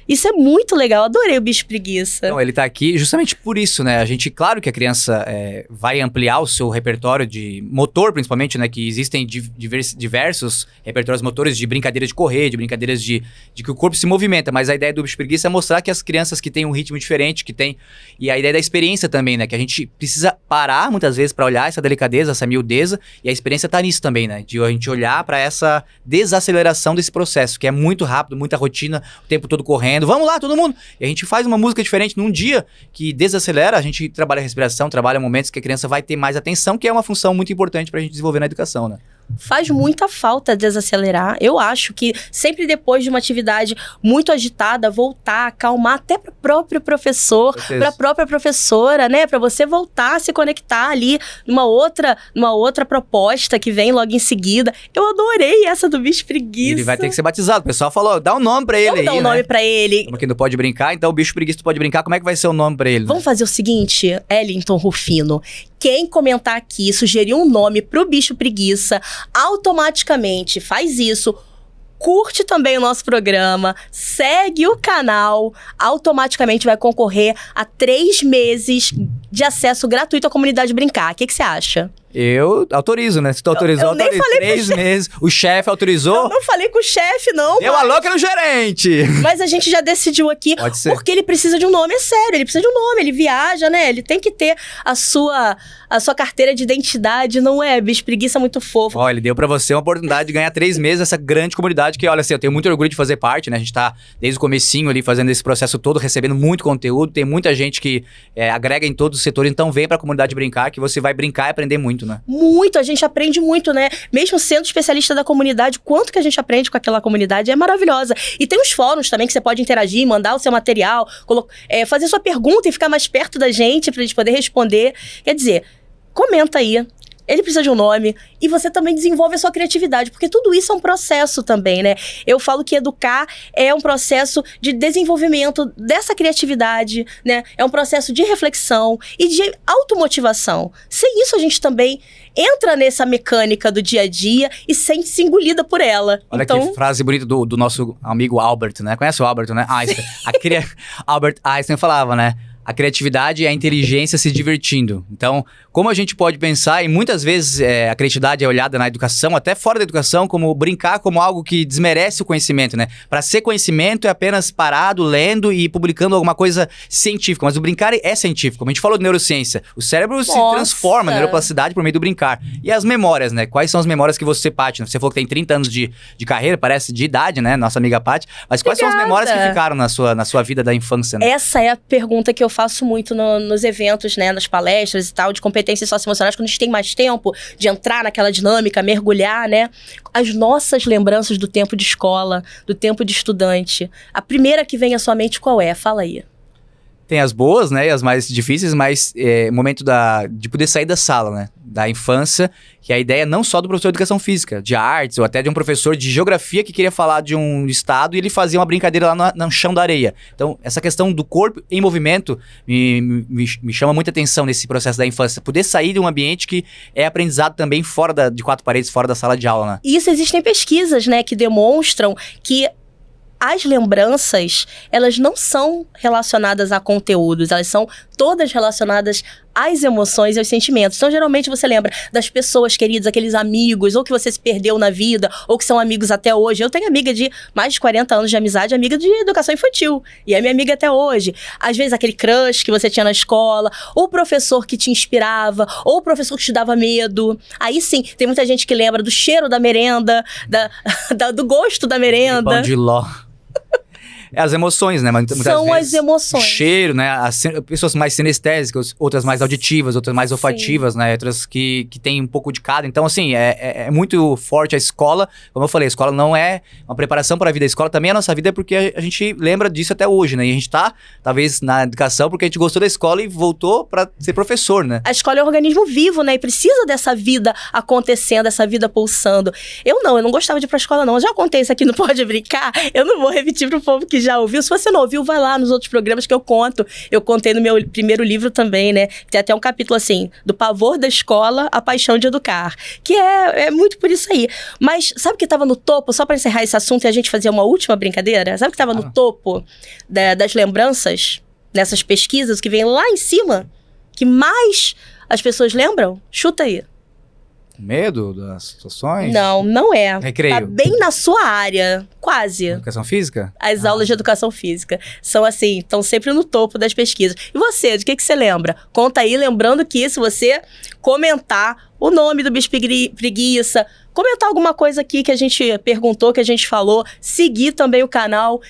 Isso é muito legal, adorei o bicho preguiça. Então, ele tá aqui justamente por isso, né? A gente, claro que a criança vai ampliar o seu repertório de motor, principalmente, né? Que existem diversos repertórios motores de brincadeira de correr, de brincadeiras de que o corpo se movimenta. Mas a ideia do bicho preguiça é mostrar que as crianças que têm um ritmo diferente, que tem... E a ideia da experiência também, né? Que a gente precisa parar, muitas vezes, para olhar essa delicadeza, essa miudeza. E a experiência tá nisso também, né? De a gente olhar para essa desaceleração desse processo, que é muito rápido, muita rotina, o tempo todo correndo. Vamos lá, todo mundo! E a gente faz uma música diferente num dia que desacelera, a gente trabalha a respiração, trabalha momentos que a criança vai ter mais atenção, que é uma função muito importante pra gente desenvolver na educação, né? Faz muita falta desacelerar. Eu acho que sempre depois de uma atividade muito agitada, voltar, acalmar até para o próprio professor, para a própria professora, né? Para você voltar a se conectar ali numa outra proposta que vem logo em seguida. Eu adorei essa do bicho preguiça. Ele vai ter que ser batizado. O pessoal falou, dá um nome pra ele. Vamos dar um nome pra ele. Como que não pode brincar, então o bicho preguiça pode brincar. Como é que vai ser o nome pra ele? Vamos fazer o seguinte, Ellington Rufino. Quem comentar aqui, sugerir um nome pro bicho preguiça, automaticamente faz isso. Curte também o nosso programa, segue o canal, automaticamente vai concorrer a 3 meses de acesso gratuito à comunidade Brincar. O que você acha? Eu autorizo, né? Se tu autorizou, eu nem autorizo. falei 3 meses. O chefe autorizou. Eu não falei com o chefe, não. Deu a louca no gerente. Mas a gente já decidiu aqui, Pode ser. porque ele precisa de um nome, é sério. Ele precisa de um nome, ele viaja, né? Ele tem que ter a sua carteira de identidade, não é? Bicho preguiça muito fofo. Ó, ele deu pra você uma oportunidade de ganhar 3 meses essa grande comunidade que, olha assim, eu tenho muito orgulho de fazer parte, né? A gente tá desde o comecinho ali fazendo esse processo todo, recebendo muito conteúdo. Tem muita gente que agrega em todos os setores. Então vem pra comunidade Brincar, que você vai brincar e aprender muito, né? Muito, a gente aprende muito, né? Mesmo sendo especialista da comunidade, quanto que a gente aprende com aquela comunidade é maravilhosa. E tem os fóruns também que você pode interagir, mandar o seu material, fazer sua pergunta e ficar mais perto da gente pra gente poder responder. Quer dizer, comenta aí. Ele precisa de um nome e você também desenvolve a sua criatividade, porque tudo isso é um processo também, né? Eu falo que educar é um processo de desenvolvimento dessa criatividade, né? É um processo de reflexão e de automotivação. Sem isso, a gente também entra nessa mecânica do dia a dia e sente-se engolida por ela. Olha então, que frase bonita do nosso amigo Albert, né? Conhece o Albert, né? Einstein. Albert Einstein falava, né? A criatividade é a inteligência se divertindo. Então, como a gente pode pensar, e muitas vezes a criatividade é olhada na educação, até fora da educação, como brincar como algo que desmerece o conhecimento, né? Para ser conhecimento é apenas parado, lendo e publicando alguma coisa científica. Mas o brincar é científico. Como a gente falou de neurociência, o cérebro se transforma na neuroplasticidade por meio do brincar. E as memórias, né? Quais são as memórias que você, Paty? Você falou que tem 30 anos de carreira, parece de idade, né? Nossa amiga Paty. Mas quais são as memórias que ficaram na sua vida da infância, né? Essa é a pergunta que eu faço muito nos eventos, né, nas palestras e tal, de competências socioemocionais, quando a gente tem mais tempo de entrar naquela dinâmica, mergulhar, né? As nossas lembranças do tempo de escola, do tempo de estudante. A primeira que vem à sua mente qual é? Fala aí. Tem as boas, né, e as mais difíceis, mas momento de poder sair da sala, né, da infância, que é a ideia não só do professor de educação física, de artes, ou até de um professor de geografia que queria falar de um estado e ele fazia uma brincadeira lá no chão da areia. Então, essa questão do corpo em movimento me chama muita atenção nesse processo da infância. Poder sair de um ambiente que é aprendizado também fora de 4 paredes, fora da sala de aula, né? Isso, existem pesquisas, né, que demonstram que as lembranças, elas não são relacionadas a conteúdos, elas são todas relacionadas às emoções e aos sentimentos. Então, geralmente, você lembra das pessoas queridas, aqueles amigos, ou que você se perdeu na vida, ou que são amigos até hoje. Eu tenho amiga de mais de 40 anos de amizade, amiga de educação infantil, e é minha amiga até hoje. Às vezes, aquele crush que você tinha na escola, ou o professor que te inspirava, ou o professor que te dava medo. Aí, sim, tem muita gente que lembra do cheiro da merenda, do gosto da merenda. Pão de ló. as emoções, né? Muitas São vezes, as emoções. O cheiro, né? Pessoas mais sinestésicas, outras mais auditivas, outras mais olfativas, né? Outras que tem um pouco de cada. Então, assim, é muito forte a escola. Como eu falei, a escola não é uma preparação para a vida. A escola também é a nossa vida porque a gente lembra disso até hoje, né? E a gente tá, talvez, na educação porque a gente gostou da escola e voltou para ser professor, né? A escola é um organismo vivo, né? E precisa dessa vida acontecendo, essa vida pulsando. Eu não gostava de ir pra escola, não. Eu já contei isso aqui, não pode brincar. Eu não vou repetir pro povo que já ouviu. Se você não ouviu, vai lá nos outros programas que eu conto. Eu contei no meu primeiro livro também, né? Tem até um capítulo assim, do pavor da escola, a paixão de educar. Que é muito por isso aí. Mas sabe o que tava no topo? Só pra encerrar esse assunto e a gente fazer uma última brincadeira? Sabe o que tava no topo das lembranças, nessas pesquisas, que vem lá em cima? Que mais as pessoas lembram? Chuta aí. Medo das situações? Não é. Recreio. Tá bem na sua área, quase. Educação física? As aulas de educação física são assim, estão sempre no topo das pesquisas. E você, de que você lembra? Conta aí, lembrando que se você comentar o nome do Bicho Preguiça, comentar alguma coisa aqui que a gente perguntou, que a gente falou, seguir também o canal,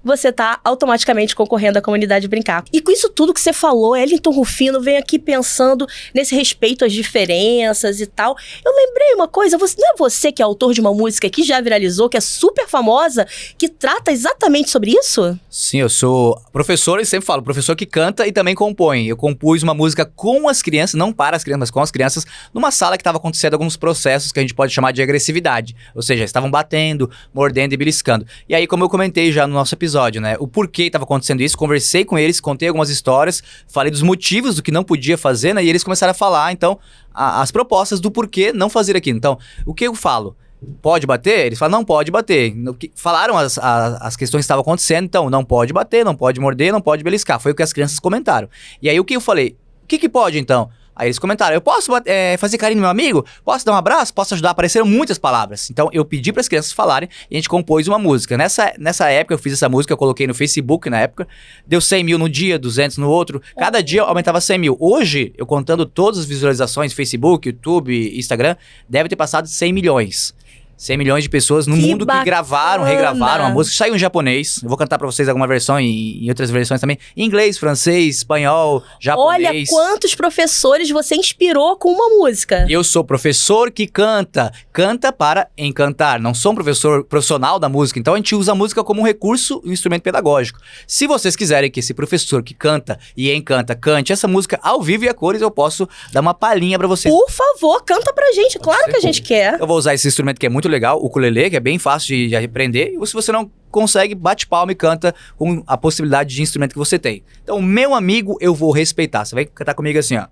você tá automaticamente concorrendo à comunidade Brincar. E com isso tudo que você falou, Wellington Rufino vem aqui pensando nesse respeito às diferenças e tal. Eu lembrei uma coisa, não é você que é autor de uma música que já viralizou, que é super famosa, que trata exatamente sobre isso? Sim, eu sou professor e sempre falo, professor que canta e também compõe. Eu compus uma música com as crianças, não para as crianças, mas com as crianças, numa sala que estava acontecendo alguns processos que a gente pode chamar de agressividade. Ou seja, estavam batendo, mordendo e beliscando. E aí, como eu comentei já no nosso episódio, né? O porquê estava acontecendo isso, conversei com eles, contei algumas histórias, falei dos motivos do que não podia fazer, né? E eles começaram a falar, então, as propostas do porquê não fazer aquilo. Então, o que eu falo? Pode bater? Eles falam, não pode bater. Falaram as questões que estavam acontecendo, então, não pode bater, não pode morder, não pode beliscar. Foi o que as crianças comentaram. E aí, o que eu falei? O que pode, então? Aí eles comentaram, eu posso fazer carinho no meu amigo? Posso dar um abraço? Posso ajudar? Apareceram muitas palavras. Então, eu pedi para as crianças falarem e a gente compôs uma música. Nessa época, eu fiz essa música, eu coloquei no Facebook na época. Deu 100 mil no dia, 200 no outro. Cada dia aumentava 100 mil. Hoje, eu contando todas as visualizações, Facebook, YouTube, Instagram, deve ter passado 100 milhões. 100 milhões de pessoas no mundo que gravaram, regravaram a música. Saiu em japonês. Eu vou cantar pra vocês alguma versão e outras versões também. Em inglês, francês, espanhol, japonês. Olha quantos professores você inspirou com uma música. Eu sou professor que canta. Canta para encantar. Não sou um professor profissional da música. Então a gente usa a música como um recurso e um instrumento pedagógico. Se vocês quiserem que esse professor que canta e encanta, cante essa música ao vivo e a cores, eu posso dar uma palhinha pra vocês. Por favor, canta pra gente. Claro que a gente quer. Eu vou usar esse instrumento que é muito legal, o ukulele, que é bem fácil de aprender. E se você não consegue, bate palma e canta com a possibilidade de instrumento que você tem. Então, meu amigo, eu vou respeitar. Você vai cantar comigo assim, ó.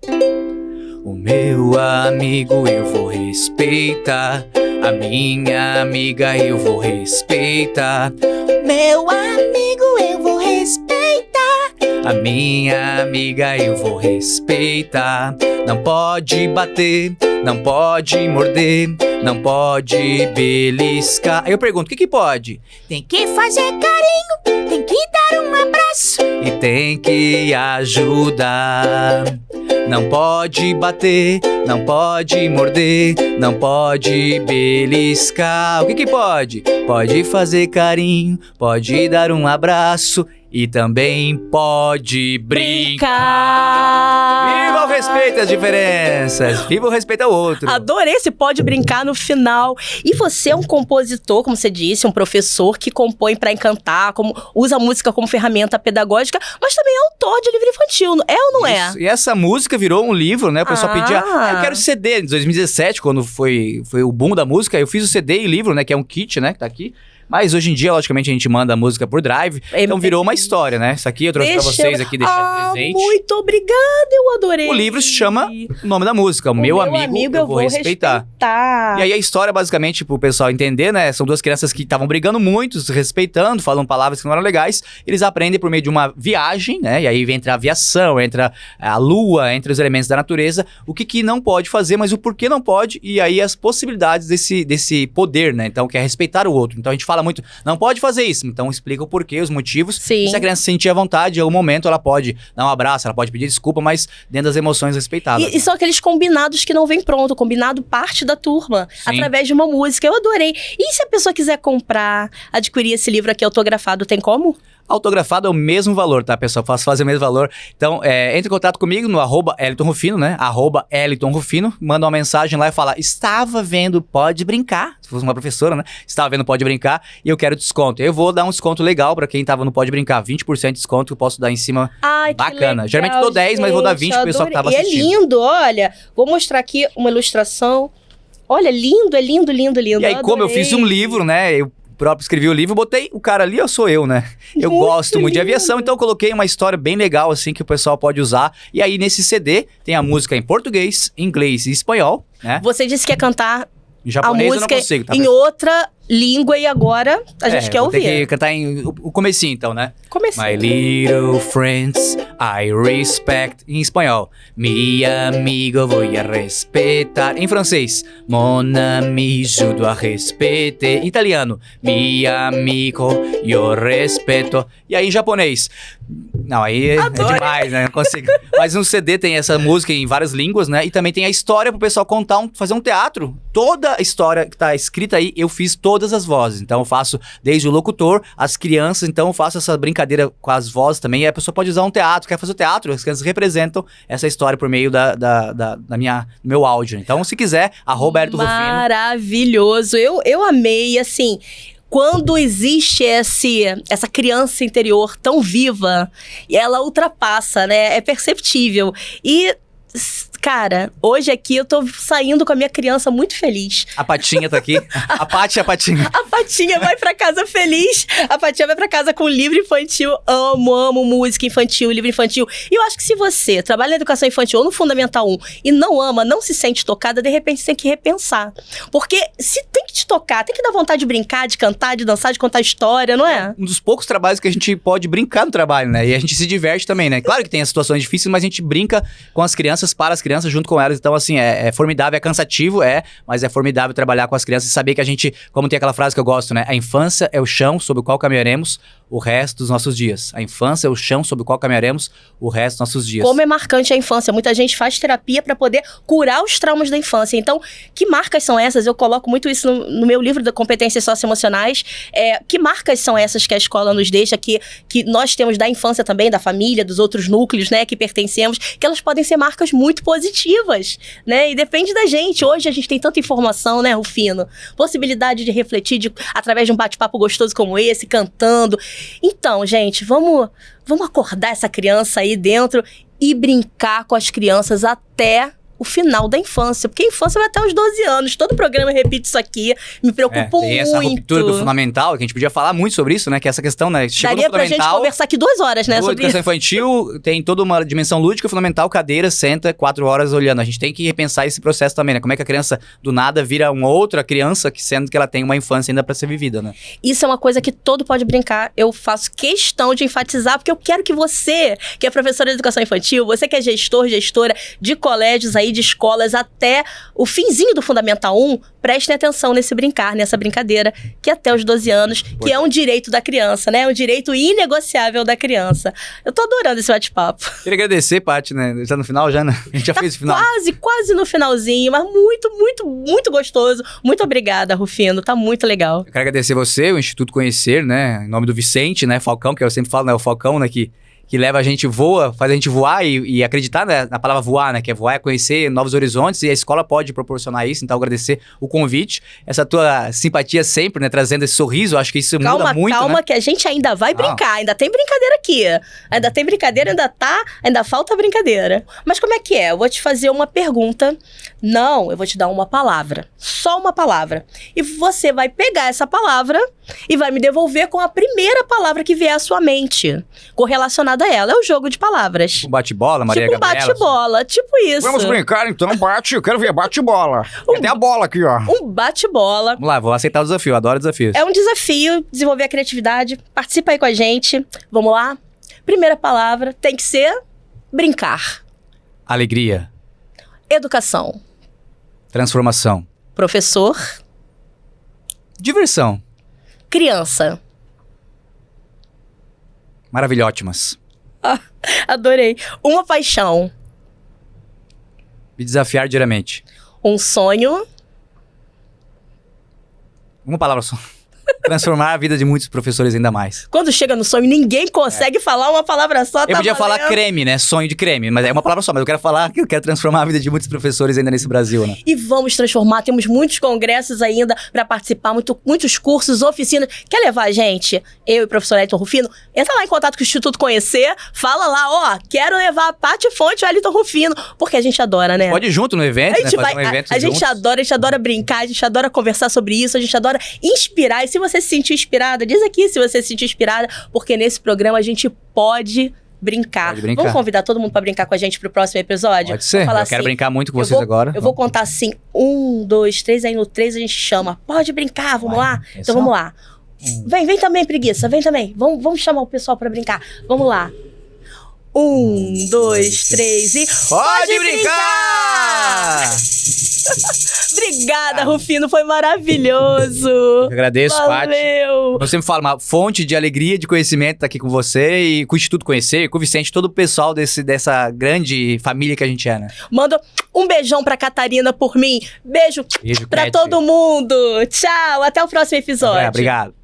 O meu amigo eu vou respeitar. A minha amiga eu vou respeitar. Meu amigo eu vou respeitar. A minha amiga eu vou respeitar. Não pode bater, não pode morder, não pode beliscar. Aí eu pergunto, o que pode? Tem que fazer carinho, tem que dar um abraço E tem que ajudar. Não pode bater, não pode morder, não pode beliscar. O que pode? Pode fazer carinho, pode dar um abraço e também pode brincar. Viva o respeito às diferenças, viva o respeito ao outro. Adorei esse pode brincar no final. E você é um compositor, como você disse, um professor que compõe pra encantar, usa a música como ferramenta pedagógica, mas também é autor de livro infantil, é ou não é? Isso. E essa música virou um livro, né? O pessoal pedia, eu quero CD. Em 2017, quando foi o boom da música, eu fiz o CD e livro, né? Que é um kit, né? Que tá aqui. Mas hoje em dia, logicamente, a gente manda a música por drive. Então virou uma história, né? Isso aqui eu trouxe pra vocês aqui, deixar de presente. Muito obrigada, eu adorei. O livro se chama o nome da música, o meu amigo eu vou respeitar. E aí a história, basicamente, pro pessoal entender, né? São duas crianças que estavam brigando muito, se respeitando, falando palavras que não eram legais. Eles aprendem por meio de uma viagem, né? E aí entra a aviação, entra a lua, entra os elementos da natureza. O que não pode fazer, mas o porquê não pode. E aí as possibilidades desse poder, né? Então, que é respeitar o outro. Então a gente fala fala muito, não pode fazer isso. Então explica o porquê, os motivos. Sim. E se a criança sentir à vontade, em algum momento ela pode dar um abraço, ela pode pedir desculpa, mas dentro das emoções respeitadas. E são aqueles combinados que não vem pronto, combinado parte da turma, Sim. através de uma música. Eu adorei. E se a pessoa quiser comprar, adquirir esse livro aqui autografado, tem como? Autografado é o mesmo valor, tá, pessoal? Posso fazer o mesmo valor. Então, entre em contato comigo no @ElitonRufino, né? @ElitonRufino. Manda uma mensagem lá e fala, estava vendo Pode Brincar. Se fosse uma professora, né? Estava vendo Pode Brincar e eu quero desconto. Eu vou dar um desconto legal pra quem tava no Pode Brincar. 20% de desconto que eu posso dar em cima. Ai, Bacana. Que legal, Geralmente eu dou 10, mas vou dar 20 pro pessoal que tava assistindo. E é lindo, olha. Vou mostrar aqui uma ilustração. Olha, lindo, é lindo, lindo, lindo. E aí, como eu fiz um livro, né? Eu próprio escrevi o livro, botei o cara ali, sou eu, né? Eu gosto muito de aviação, então eu coloquei uma história bem legal, assim, que o pessoal pode usar. E aí, nesse CD, tem a música em português, inglês e espanhol, né? Você disse que ia cantar Em a japonês música eu não consigo, tá? em outra língua e agora a gente quer vou ter ouvir. que cantar o comecinho, então, né? Comecei. My little friends, I respect. Em espanhol. Mi amigo voy a respetar. Em francês. Mon ami je dois respecter. Em italiano. Mi amigo yo respeto. E aí em japonês. Não, aí é demais, né? Não consigo. Mas no CD tem essa música em várias línguas, né? E também tem a história pro pessoal contar, fazer um teatro. Toda a história que tá escrita aí, eu fiz todas as vozes. Então eu faço desde o locutor, as crianças, então eu faço essa brincadeira com as vozes também. E a pessoa pode usar um teatro, quer fazer o teatro, as crianças representam essa história por meio do meu áudio. Então, se quiser, @ElitonRufino. Maravilhoso. Eu amei, assim. Quando existe essa criança interior tão viva, e ela ultrapassa, né? É perceptível. E, cara, hoje aqui eu tô saindo com a minha criança muito feliz. A Patinha tá aqui. A Paty e a Patinha. A Patinha vai pra casa feliz. A Patinha vai pra casa com livro infantil. Amo música infantil, livro infantil. E eu acho que se você trabalha na educação infantil ou no Fundamental 1 e não ama, não se sente tocada, de repente você tem que repensar. Porque se tem que te tocar, tem que dar vontade de brincar, de cantar, de dançar, de contar história, não é? Um dos poucos trabalhos que a gente pode brincar no trabalho, né? E a gente se diverte também, né? Claro que tem as situações difíceis, mas a gente brinca com as crianças, para as crianças, junto com elas. Então, assim, é formidável, é cansativo, mas é formidável trabalhar com as crianças e saber que a gente, como tem aquela frase que eu gosto, né? A infância é o chão sobre o qual caminharemos o resto dos nossos dias. A infância é o chão sobre o qual caminharemos o resto dos nossos dias. Como é marcante a infância. Muita gente faz terapia pra poder curar os traumas da infância. Então, que marcas são essas? Eu coloco muito isso no meu livro de competências socioemocionais. Que marcas são essas que a escola nos deixa, que nós temos da infância também, da família, dos outros núcleos, né, que pertencemos, que elas podem ser marcas muito positivas, né? E depende da gente. Hoje a gente tem tanta informação, né, Rufino? Possibilidade de refletir através de um bate-papo gostoso como esse, cantando. Então, gente, vamos acordar essa criança aí dentro e brincar com as crianças até o final da infância, porque a infância vai até os 12 anos. Todo programa eu repito isso aqui, me preocupo tem muito. essa ruptura do fundamental, que a gente podia falar muito sobre isso, né? Que é essa questão, né? Chegou Daria no pra gente conversar aqui 2 horas, né? Sobre educação infantil, tem toda uma dimensão lúdica, fundamental, cadeira, senta 4 horas olhando. A gente tem que repensar esse processo também, né? Como é que a criança, do nada, vira uma outra criança, sendo que ela tem uma infância ainda pra ser vivida, né? Isso é uma coisa que todo pode brincar. Eu faço questão de enfatizar, porque eu quero que você, que é professora de educação infantil, você que é gestora de colégios aí, de escolas, até o finzinho do Fundamental 1, prestem atenção nesse brincar, nessa brincadeira, que é até os 12 anos, que é um direito da criança, né? É um direito inegociável da criança. Eu tô adorando esse bate-papo. Queria agradecer, Paty, né? Já no final, já, né? A gente já fez o final. Quase no finalzinho, mas muito gostoso. Muito obrigada, Rufino. Tá muito legal. Eu quero agradecer você, o Instituto Conhecer, né? Em nome do Vicente, né? Falcão, que eu sempre falo, né? O Falcão, né? Que leva a gente, faz a gente voar e acreditar, né, na palavra voar, né? Que é voar, é conhecer novos horizontes, e a escola pode proporcionar isso. Então, agradecer o convite, essa tua simpatia sempre, né? Trazendo esse sorriso, eu acho que isso muda muito, Calma, né? que a gente ainda vai brincar. Ainda tem brincadeira aqui. Ainda tem brincadeira, ainda falta brincadeira. Mas como é que é? Eu vou te fazer uma pergunta. Não, eu vou te dar uma palavra. Só uma palavra. E você vai pegar essa palavra e vai me devolver com a primeira palavra que vier à sua mente, correlacionada a ela. É o jogo de palavras. Um bate-bola, Maria Tipo um Gabriela. bate-bola, tipo isso. Vamos brincar então, eu quero ver bate-bola. Tem a bola aqui, ó. Um bate-bola. Vamos lá, vou aceitar o desafio, eu adoro desafios. É um desafio desenvolver a criatividade. Participa aí com a gente. Vamos lá? Primeira palavra tem que ser brincar. Alegria, Educação. transformação, Professor. diversão, Criança. Maravilhótimas. Adorei. Uma paixão. Me desafiar diariamente. Um sonho. Uma palavra só. Transformar a vida de muitos professores ainda mais. Quando chega no sonho, ninguém consegue falar uma palavra só. Eu podia falar creme, né? Sonho de creme, mas é uma palavra só. Mas eu quero falar que eu quero transformar a vida de muitos professores ainda nesse Brasil, né? E vamos transformar. Temos muitos congressos ainda para participar, muitos cursos, oficinas. Quer levar a gente? Eu e o professor Elton Rufino? Entra lá em contato com o Instituto Conhecer. Fala lá, ó, quero levar a Paty Fonte e o Elton Rufino. Porque a gente adora, né? Pode ir junto no evento, A gente, né? Fazer um evento a gente juntos. adora, brincar, a gente adora conversar sobre isso, a gente adora inspirar. E se você se sentiu inspirada, diz aqui se você se sentiu inspirada, porque nesse programa a gente pode brincar. Pode brincar. Vamos convidar todo mundo pra brincar com a gente pro próximo episódio? Pode ser. Vou falar Eu quero assim, brincar muito com eu vocês vou- agora. Eu vou contar assim, 1, 2, 3, aí no 3 a gente chama. Pode brincar, vamos lá? é Então só? vamos lá. Vem também, preguiça, vem também. Vamos chamar o pessoal pra brincar. Vamos lá. 1, 2, 3 e... Pode brincar! Obrigada, Rufino, foi maravilhoso. Eu agradeço, Paty. Valeu. Eu sempre falo, uma fonte de alegria, de conhecimento estar aqui com você e com o Instituto Conhecer, com o Vicente, todo o pessoal dessa grande família que a gente é, né? Manda um beijão pra Catarina por mim. Beijo Beijo, pra Cat. todo mundo. Tchau, até o próximo episódio. Obrigado.